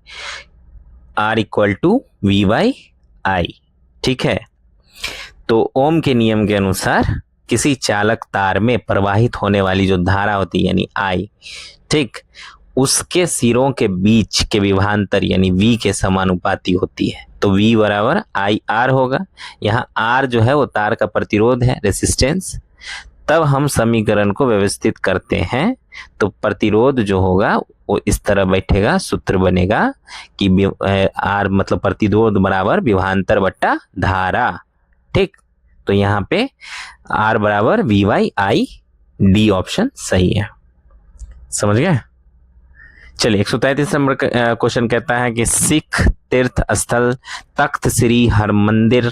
R = V/I। ठीक है, तो ओम के नियम के अनुसार किसी चालक तार में प्रवाहित होने वाली जो धारा होती है यानी I, ठीक, उसके सिरों के बीच के विभवांतर यानी v के समानुपाती होती है। तो v बराबर आई आर होगा। यहाँ r जो है वो तार का प्रतिरोध है, रेसिस्टेंस। तब हम समीकरण को व्यवस्थित करते हैं तो प्रतिरोध जो होगा वो इस तरह बैठेगा, सूत्र बनेगा कि आर मतलब प्रतिरोध बराबर विभवांतर बट्टा धारा। ठीक, तो यहाँ पे आर बराबर V Y I, D option सही है। समझ गए? चलिए 133 नंबर क्वेश्चन कहता है कि सिख तीर्थ स्थल तख्त श्री हरमंदिर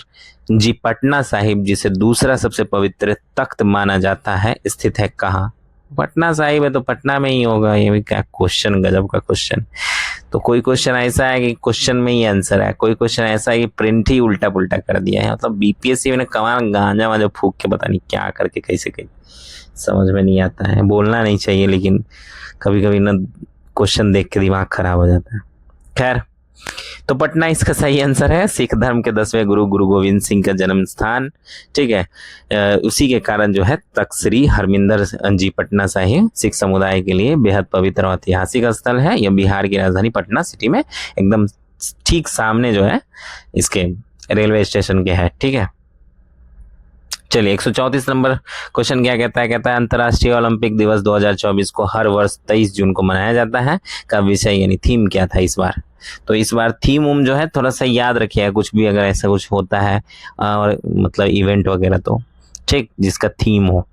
जी पटना साहिब, जिसे दूसरा सबसे पवित्र तख्त माना जाता है, स्थित है कहाँ? पटना साहिब है तो पटना में ही होगा। ये भी क्या क्वेश्चन, गजब का क्वेश्चन। तो कोई क्वेश्चन ऐसा है कि क्वेश्चन में ही आंसर है, कोई क्वेश्चन ऐसा है कि प्रिंट ही उल्टा पुल्टा कर दिया है। मतलब बीपीएससी ने कमाल गांजा वाजा फूक के पता नहीं क्या करके कैसे समझ में नहीं आता है। बोलना नहीं चाहिए लेकिन कभी कभी ना क्वेश्चन देख के दिमाग खराब हो जाता है। खैर, तो पटना इसका सही आंसर है। सिख धर्म के 10वें गुरु गुरु गोविंद सिंह का जन्म स्थान, ठीक है। उसी के कारण जो है तख्त श्री हरमिंदर जी पटना साहिब सिख समुदाय के लिए बेहद पवित्र और ऐतिहासिक स्थल है। यह बिहार की राजधानी पटना सिटी में एकदम ठीक सामने जो है इसके रेलवे स्टेशन के है, ठीक है। चलिए 134 नंबर क्वेश्चन क्या कहता है? कहता है अंतर्राष्ट्रीय ओलंपिक दिवस 2024 को हर वर्ष 23 जून को मनाया जाता है। का विषय यानी थीम क्या था इस बार? तो इस बार थीम जो है थोड़ा सा याद रखिएगा, कुछ भी अगर ऐसा कुछ होता है और मतलब इवेंट वगैरह तो ठीक, जिसका थीम हो।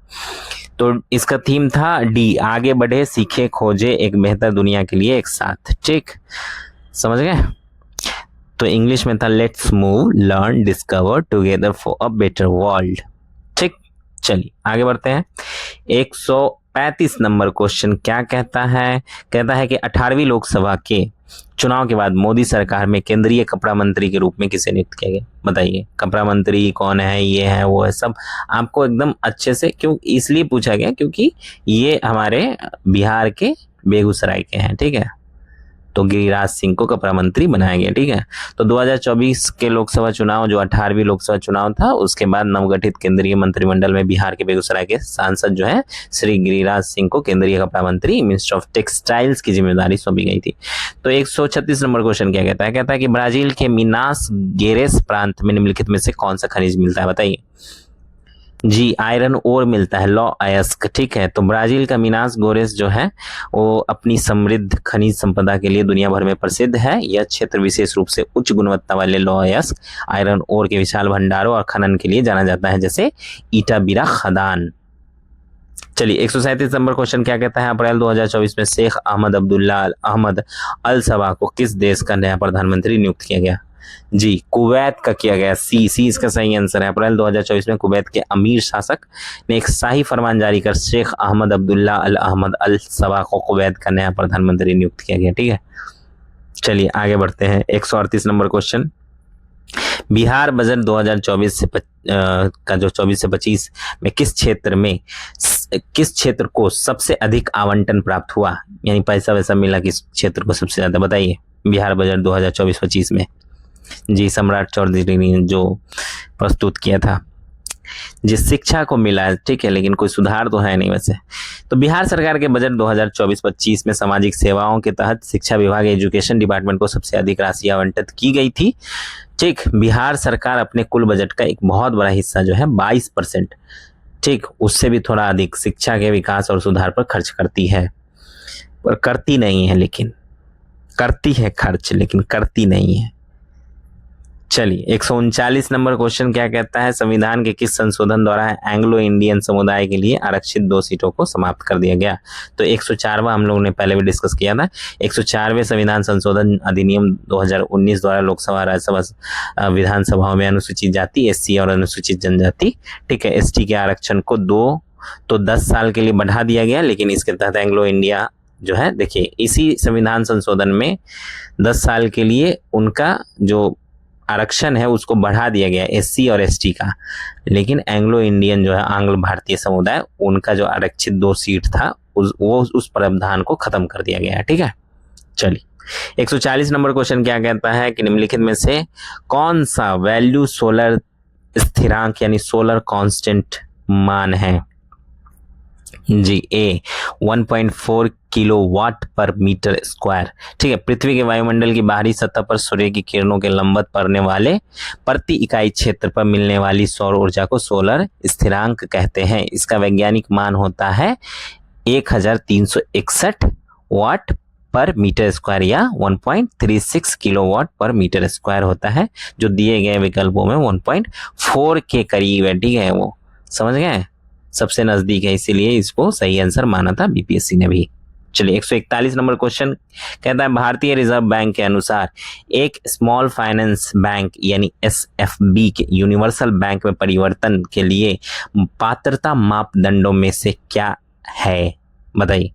तो इसका थीम था डी, आगे बढ़े सीखे खोजे एक बेहतर दुनिया के लिए एक साथ। ठीक, समझ गए? तो इंग्लिश में था let's move learn discover together for a better world. ठीक, चलिए आगे बढ़ते हैं। 135 नंबर क्वेश्चन क्या कहता है? कहता है कि 18वीं लोकसभा के चुनाव के बाद मोदी सरकार में केंद्रीय कपड़ा मंत्री के रूप में किसे नियुक्त किया गया? बताइए, कपड़ा मंत्री कौन है, ये है वो है, सब आपको एकदम अच्छे से क्यों इसलिए पूछा गया क्योंकि ये हमारे बिहार के बेगूसराय के हैं, ठीक है। तो गिरिराज सिंह को कपड़ा मंत्री बनाया गया, ठीक है। तो 2024 के लोकसभा चुनाव जो 18वीं लोकसभा चुनाव था, उसके बाद नवगठित केंद्रीय मंत्रिमंडल में बिहार के बेगूसराय के सांसद जो है श्री गिरिराज सिंह को केंद्रीय कपड़ा मंत्री मिनिस्टर ऑफ टेक्सटाइल्स की जिम्मेदारी सौंपी गई थी। तो 136 नंबर क्वेश्चन क्या कहता है? कहता है कि ब्राजील के मिनास गेरेस प्रांत में निम्नलिखित में से कौन सा खनिज मिलता है? बताइए। जी, आयरन ओर मिलता है, लॉ अयस्क, ठीक है। तो ब्राजील का मिनास गोरेस जो है वो अपनी समृद्ध खनिज संपदा के लिए दुनिया भर में प्रसिद्ध है। यह क्षेत्र विशेष रूप से उच्च गुणवत्ता वाले लॉ अयस्क आयरन ओर के विशाल भंडारों और खनन के लिए जाना जाता है, जैसे ईटाबीरा खदान। चलिए 137 नंबर क्वेश्चन क्या कहता है? अप्रैल 2024 में शेख अहमद अब्दुल्ला अहमद अल सबा को किस देश का नया प्रधानमंत्री नियुक्त किया गया? जी, कुवैत का किया गया। सी इसका सही आंसर है। अप्रैल 2024 में कुवैत के अमीर शासक ने एक शाही फरमान जारी कर शेख अहमद अब्दुल्ला अल अहमद अल सबा को कुवैत का नया प्रधानमंत्री नियुक्त किया गया, ठीक है। चलिए आगे बढ़ते हैं। 138 नंबर क्वेश्चन, बिहार बजट 2024 से का जो 24 से 25 में किस क्षेत्र को सबसे अधिक आवंटन प्राप्त हुआ, यानी पैसा वैसा मिला किस क्षेत्र को सबसे ज्यादा? बताइए। बिहार बजट 2024-25 में जी सम्राट चौधरी ने जो प्रस्तुत किया था, जिस शिक्षा को मिला है, ठीक है, लेकिन कोई सुधार तो है नहीं वैसे। तो बिहार सरकार के बजट 2024-25 में सामाजिक सेवाओं के तहत शिक्षा विभाग एजुकेशन डिपार्टमेंट को सबसे अधिक राशि आवंटित की गई थी, ठीक। बिहार सरकार अपने कुल बजट का एक बहुत बड़ा हिस्सा जो है 22%, ठीक, उससे भी थोड़ा अधिक शिक्षा के विकास और सुधार पर खर्च करती है, पर करती नहीं है, लेकिन करती है खर्च, लेकिन करती नहीं है। चलिए 139 नंबर क्वेश्चन क्या कहता है? संविधान के किस संशोधन द्वारा एंग्लो इंडियन समुदाय के लिए आरक्षित 2 सीटों को समाप्त कर दिया गया? तो 104वां हम लोगों ने पहले भी डिस्कस किया था। 104वें संविधान संशोधन अधिनियम 2019 द्वारा लोकसभा राज्यसभा विधानसभाओं में अनुसूचित जाति, एससी और अनुसूचित जनजाति, ठीक है, एसटी के आरक्षण को 10 साल के लिए बढ़ा दिया गया। लेकिन इसके तहत एंग्लो इंडिया जो है, देखिए इसी संविधान संशोधन में 10 साल के लिए उनका जो आरक्षण है उसको बढ़ा दिया गया, एससी और एसटी का। लेकिन एंग्लो इंडियन जो है, आंग्ल भारतीय समुदाय, उनका जो आरक्षित 2 सीट था उस प्रावधान को खत्म कर दिया गया है, ठीक है। चलिए 140 नंबर क्वेश्चन क्या कहता है कि निम्नलिखित में से कौन सा वैल्यू सोलर स्थिरांक यानी सोलर कांस्टेंट मान है? जी, ए 1.4 किलोवाट पर मीटर स्क्वायर। ठीक है, पृथ्वी के वायुमंडल की बाहरी सतह पर सूर्य की किरणों के लंबवत पड़ने वाले प्रति इकाई क्षेत्र पर मिलने वाली सौर ऊर्जा को सोलर स्थिरांक कहते हैं। इसका वैज्ञानिक मान होता है 1361 वाट पर मीटर स्क्वायर या 1.36 किलोवाट पर मीटर स्क्वायर होता है, जो दिए गए विकल्पों में 1.4 के करीब है। ठीक है, वो समझ गए, सबसे नजदीक है, इसीलिए इसको सही आंसर माना था बीपीएससी ने भी। चलिए 141 नंबर क्वेश्चन कहता है भारतीय रिजर्व बैंक के अनुसार एक स्मॉल फाइनेंस बैंक यानी एसएफबी के यूनिवर्सल बैंक में परिवर्तन के लिए पात्रता मापदंडों में से क्या है, बताइए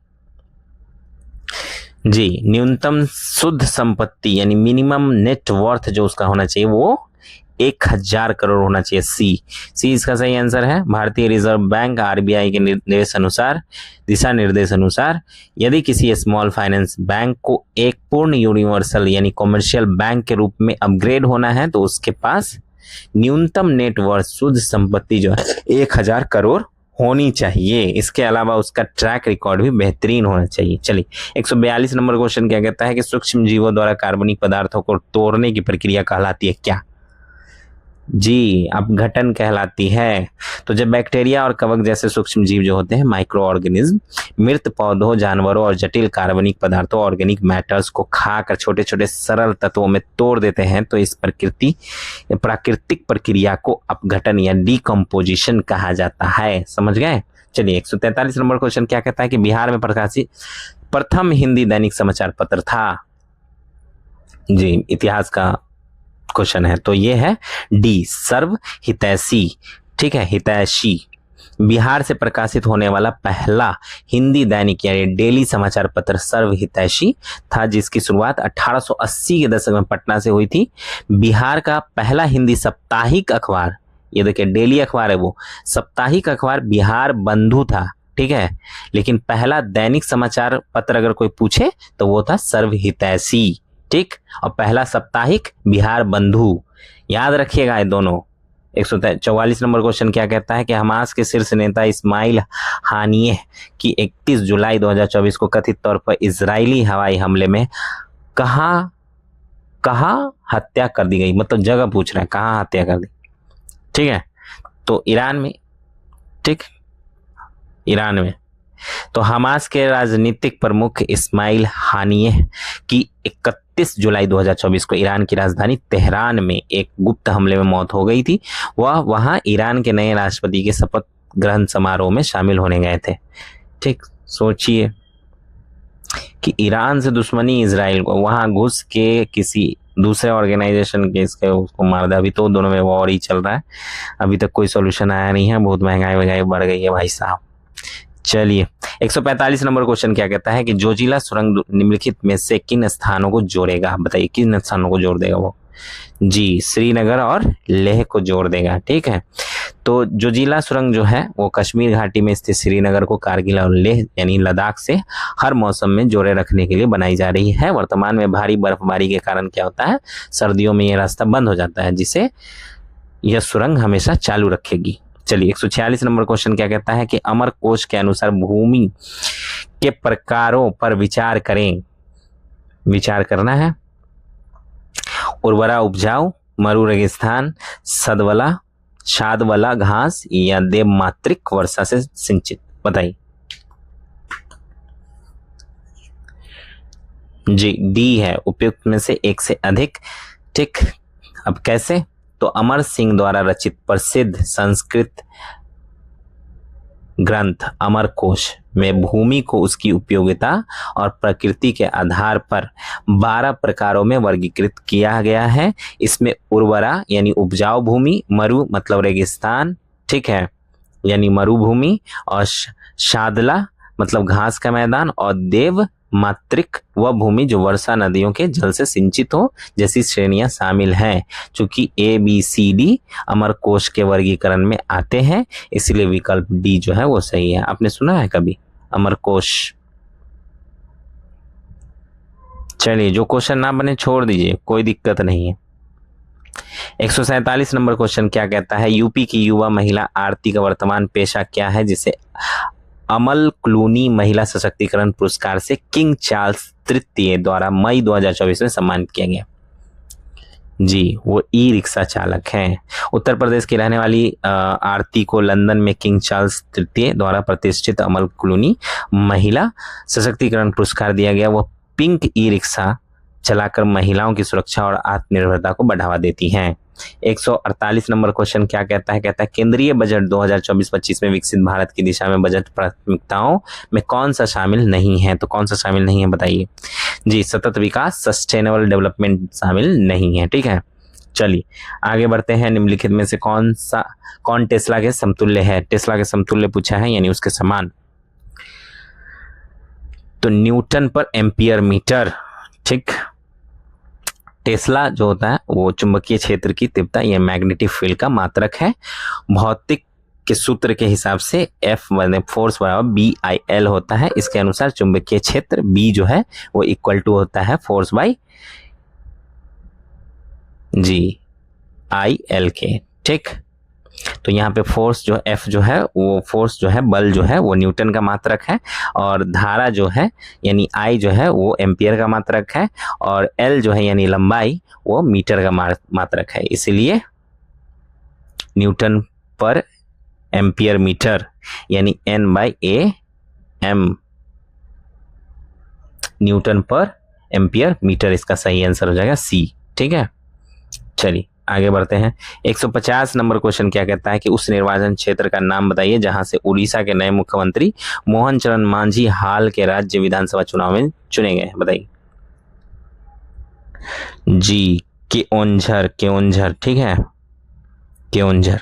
जी। न्यूनतम शुद्ध संपत्ति यानी मिनिमम नेट वर्थ जो उसका होना चाहिए वो 1000 करोड़ होना चाहिए। सी इसका सही आंसर है। भारतीय रिजर्व बैंक आरबीआई के दिशा निर्देश अनुसार यदि किसी स्मॉल फाइनेंस बैंक को एक पूर्ण यूनिवर्सल यानी कॉमर्शियल बैंक के रूप में अपग्रेड होना है तो उसके पास न्यूनतम नेटवर्थ शुद्ध संपत्ति जो है 1000 करोड़ होनी चाहिए। इसके अलावा उसका ट्रैक रिकॉर्ड भी बेहतरीन होना चाहिए। चलिए 142 नंबर क्वेश्चन क्या कहता है कि सूक्ष्म जीवों द्वारा कार्बनिक पदार्थों को तोड़ने की प्रक्रिया कहलाती है क्या, जी अपघटन कहलाती है। तो जब बैक्टीरिया और कवक जैसे सूक्ष्म जीव जो होते हैं माइक्रो ऑर्गेनिज्म मृत पौधों, जानवरों और जटिल कार्बनिक पदार्थों ऑर्गेनिक मैटर्स को खाकर छोटे छोटे सरल तत्वों में तोड़ देते हैं तो इस प्राकृतिक प्रक्रिया को अपघटन या डिकम्पोजिशन कहा जाता है। समझ गए। चलिए 143 नंबर क्वेश्चन क्या कहता है कि बिहार में प्रकाशित प्रथम हिंदी दैनिक समाचार पत्र था, जी इतिहास का क्वेश्चन है तो ये है डी सर्व हितैषी। ठीक है, हितैषी बिहार से प्रकाशित होने वाला पहला हिंदी दैनिक यानी डेली समाचार पत्र सर्व हितैषी था, जिसकी शुरुआत 1880 के दशक में पटना से हुई थी। बिहार का पहला हिंदी साप्ताहिक अखबार, ये देखिए डेली अखबार है, वो साप्ताहिक अखबार बिहार बंधु था। ठीक है, लेकिन पहला दैनिक समाचार पत्र अगर कोई पूछे तो वो था सर्व हितैषी। ठीक, और पहला साप्ताहिक बिहार बंधु, याद रखिएगा ये दोनों। 144 नंबर क्वेश्चन क्या कहता है कि हमास के शीर्ष नेता इस्माइल हानियह की 31 जुलाई 2024 को कथित तौर पर इजरायली हवाई हमले में कहाँ हत्या कर दी गई, मतलब जगह पूछ रहे हैं कहाँ हत्या कर दी। ठीक है, तो ईरान में। ठीक, ईरान में। तो हमास के राजनीतिक प्रमुख इस्माइल हानियह की 31 जुलाई 2024 को ईरान की राजधानी तेहरान में एक गुप्त हमले में मौत हो गई थी। वह वहां ईरान के नए राष्ट्रपति के शपथ ग्रहण समारोह में शामिल होने गए थे। ठीक, सोचिए कि ईरान से दुश्मनी इजराइल को वहां घुस के किसी दूसरे ऑर्गेनाइजेशन के इसके उसको मार दिया। अभी तो दोनों में वॉर ही चल रहा है, अभी तक कोई सोल्यूशन आया नहीं है, बहुत महंगाई बढ़ गई है भाई साहब। चलिए 145 नंबर क्वेश्चन क्या कहता है कि जोजिला सुरंग निम्नलिखित में से किन स्थानों को जोड़ेगा, बताइए किन स्थानों को जोड़ देगा वो, जी श्रीनगर और लेह को जोड़ देगा। ठीक है, तो जोजिला सुरंग जो है वो कश्मीर घाटी में स्थित श्रीनगर को कारगिल और लेह यानी लद्दाख से हर मौसम में जोड़े रखने के लिए बनाई जा रही है। वर्तमान में भारी बर्फबारी के कारण क्या होता है, सर्दियों में ये रास्ता बंद हो जाता है, जिसे यह सुरंग हमेशा चालू रखेगी। चलिए 146 नंबर क्वेश्चन क्या कहता है कि अमर कोश के अनुसार भूमि के प्रकारों पर विचार करें, विचार करना है। उर्वरा उपजाऊ, मरु रेगिस्तान, शादवाला घास या देवमात्रिक वर्षा से सिंचित, बताइए जी डी है उपयुक्त में से एक से अधिक। ठीक, अब कैसे, तो अमर सिंह द्वारा रचित प्रसिद्ध संस्कृत ग्रंथ अमर कोश में भूमि को उसकी उपयोगिता और प्रकृति के आधार पर 12 प्रकारों में वर्गीकृत किया गया है। इसमें उर्वरा यानी उपजाऊ भूमि, मरु मतलब रेगिस्तान, ठीक है यानी मरुभूमि, और शादला मतलब घास का मैदान, और देव मात्रिक वह भूमि जो वर्षा नदियों के जल से सिंचित हो जैसी श्रेणियां शामिल हैं। चूंकि ABCD अमर कोश के वर्गीकरण में आते हैं, इसलिए विकल्प डी जो है वो सही है। आपने सुना है कभी अमर कोश? चलिए जो क्वेश्चन ना बने छोड़ दीजिए, कोई दिक्कत नहीं है। 147 नंबर क्वेश्चन क्या कहता है, यूपी की युवा महिला आरती का वर्तमान पेशा क्या है जिसे अमल क्लूनी महिला सशक्तिकरण पुरस्कार से किंग चार्ल्स तृतीय द्वारा मई 2024 में सम्मानित किया गया? जी, वो ई रिक्शा चालक हैं। उत्तर प्रदेश की रहने वाली आरती को लंदन में किंग चार्ल्स तृतीय द्वारा प्रतिष्ठित अमल क्लूनी महिला सशक्तिकरण पुरस्कार दिया गया। वो पिंक ई रिक्शा चलाकर महिलाओं की सुरक्षा और आत्मनिर्भरता को बढ़ावा देती हैं। 148 नंबर क्वेश्चन क्या कहता है? कहता है केंद्रीय बजट 2024-25 में विकसित भारत की दिशा में बजट प्राथमिकताओं में कौन सा शामिल नहीं है? तो कौन सा शामिल नहीं है बताइए? जी, सतत विकास, सस्टेनेबल डेवलपमेंट शामिल नहीं है। ठीक है, चलिए आगे बढ़ते हैं। निम्नलिखित में से कौन टेस्ला के समतुल्य है? टेस्ला के समतुल्य पूछा है, यानी उसके समान। तो न्यूटन पर एम्पियर मीटर। ठीक, टेस्ला जो होता है वो चुंबकीय क्षेत्र की तीव्रता या मैग्नेटिक फील्ड का मात्रक है। भौतिक के सूत्र के हिसाब से F फोर्स बराबर BIL होता है। इसके अनुसार चुंबकीय क्षेत्र B जो है वो इक्वल टू होता है फोर्स बाई IL के। ठीक, तो यहाँ पे फोर्स जो F जो है वो फोर्स जो है बल जो है वो न्यूटन का मात्रक है, और धारा जो है यानी I जो है वो एम्पियर का मात्रक है, और L जो है यानी लंबाई वो मीटर का मात्रक है। इसलिए न्यूटन पर एम्पियर मीटर यानी N/A/M न्यूटन पर एम्पियर मीटर इसका सही आंसर हो जाएगा C। ठीक है, चलिए आगे बढ़ते हैं। 150 नंबर क्वेश्चन क्या कहता है कि उस निर्वाचन क्षेत्र का नाम बताइए जहां से उड़ीसा के नए मुख्यमंत्री मोहन चरण मांझी हाल के राज्य विधानसभा चुनाव में चुने गए? बताइए। जी, केओंझर। ठीक है, केओंझर।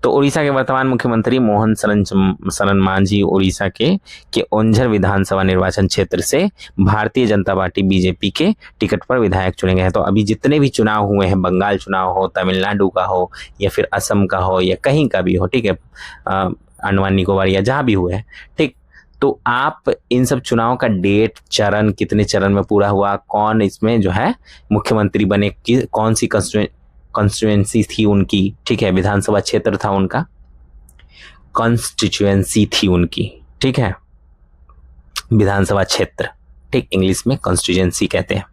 तो उड़ीसा के वर्तमान मुख्यमंत्री मोहन चरण मांझी उड़ीसा के केओंझर विधानसभा निर्वाचन क्षेत्र से भारतीय जनता पार्टी बीजेपी के टिकट पर विधायक चुने गए हैं। तो अभी जितने भी चुनाव हुए हैं, बंगाल चुनाव हो, तमिलनाडु का हो, या फिर असम का हो, या कहीं का भी हो, ठीक है, अंडमान निकोबार या जहाँ भी हुए हैं, ठीक, तो आप इन सब चुनाव का डेट, चरण, कितने चरण में पूरा हुआ, कौन इसमें जो है मुख्यमंत्री बने, कौन सी कॉन्स्टिट्यूएंसी थी उनकी, ठीक है, विधानसभा क्षेत्र था उनका, कॉन्स्टिट्यूएंसी थी उनकी, ठीक है, विधानसभा क्षेत्र, ठीक, इंग्लिश में कॉन्स्टिट्यूएंसी कहते हैं।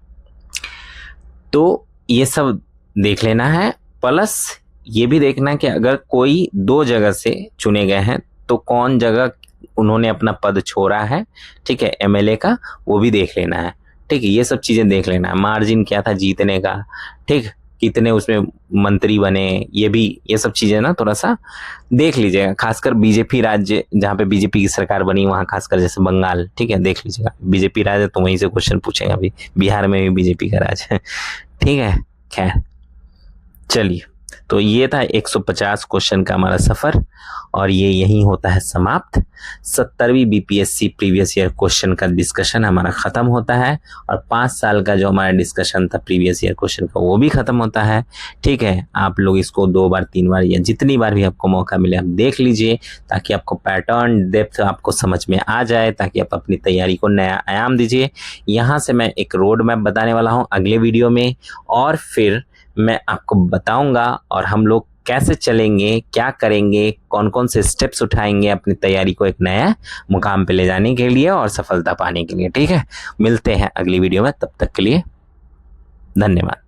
तो ये सब देख लेना है, प्लस ये भी देखना है कि अगर कोई दो जगह से चुने गए हैं तो कौन जगह उन्होंने अपना पद छोड़ा है, ठीक है, एमएलए का, वो भी देख लेना है। ठीक है, ये सब चीजें देख लेना है। मार्जिन क्या था जीतने का, ठीक, कितने उसमें मंत्री बने, ये सब चीजें ना थोड़ा सा देख लीजिएगा। खासकर बीजेपी राज्य जहाँ पे बीजेपी की सरकार बनी वहाँ, खासकर जैसे बंगाल, ठीक है, देख लीजिएगा। बीजेपी राज है तो वहीं से क्वेश्चन पूछेगा। अभी बिहार में भी बीजेपी का राज है, ठीक है। खैर चलिए, तो ये था 150 क्वेश्चन का हमारा सफर, और ये यहीं होता है समाप्त। 70वीं बीपीएससी प्रीवियस ईयर क्वेश्चन का डिस्कशन हमारा खत्म होता है, और 5 साल का जो हमारा डिस्कशन था प्रीवियस ईयर क्वेश्चन का वो भी खत्म होता है। ठीक है, आप लोग इसको 2 बार 3 बार या जितनी बार भी आपको मौका मिले आप देख लीजिए, ताकि आपको पैटर्न, डेप्थ आपको समझ में आ जाए, ताकि आप अपनी तैयारी को नया आयाम दीजिए। यहाँ से मैं एक रोड मैप बताने वाला हूँ अगले वीडियो में, और फिर मैं आपको बताऊंगा और हम लोग कैसे चलेंगे, क्या करेंगे, कौन कौन से स्टेप्स उठाएंगे अपनी तैयारी को एक नया मुकाम पे ले जाने के लिए और सफलता पाने के लिए। ठीक है, मिलते हैं अगली वीडियो में, तब तक के लिए धन्यवाद।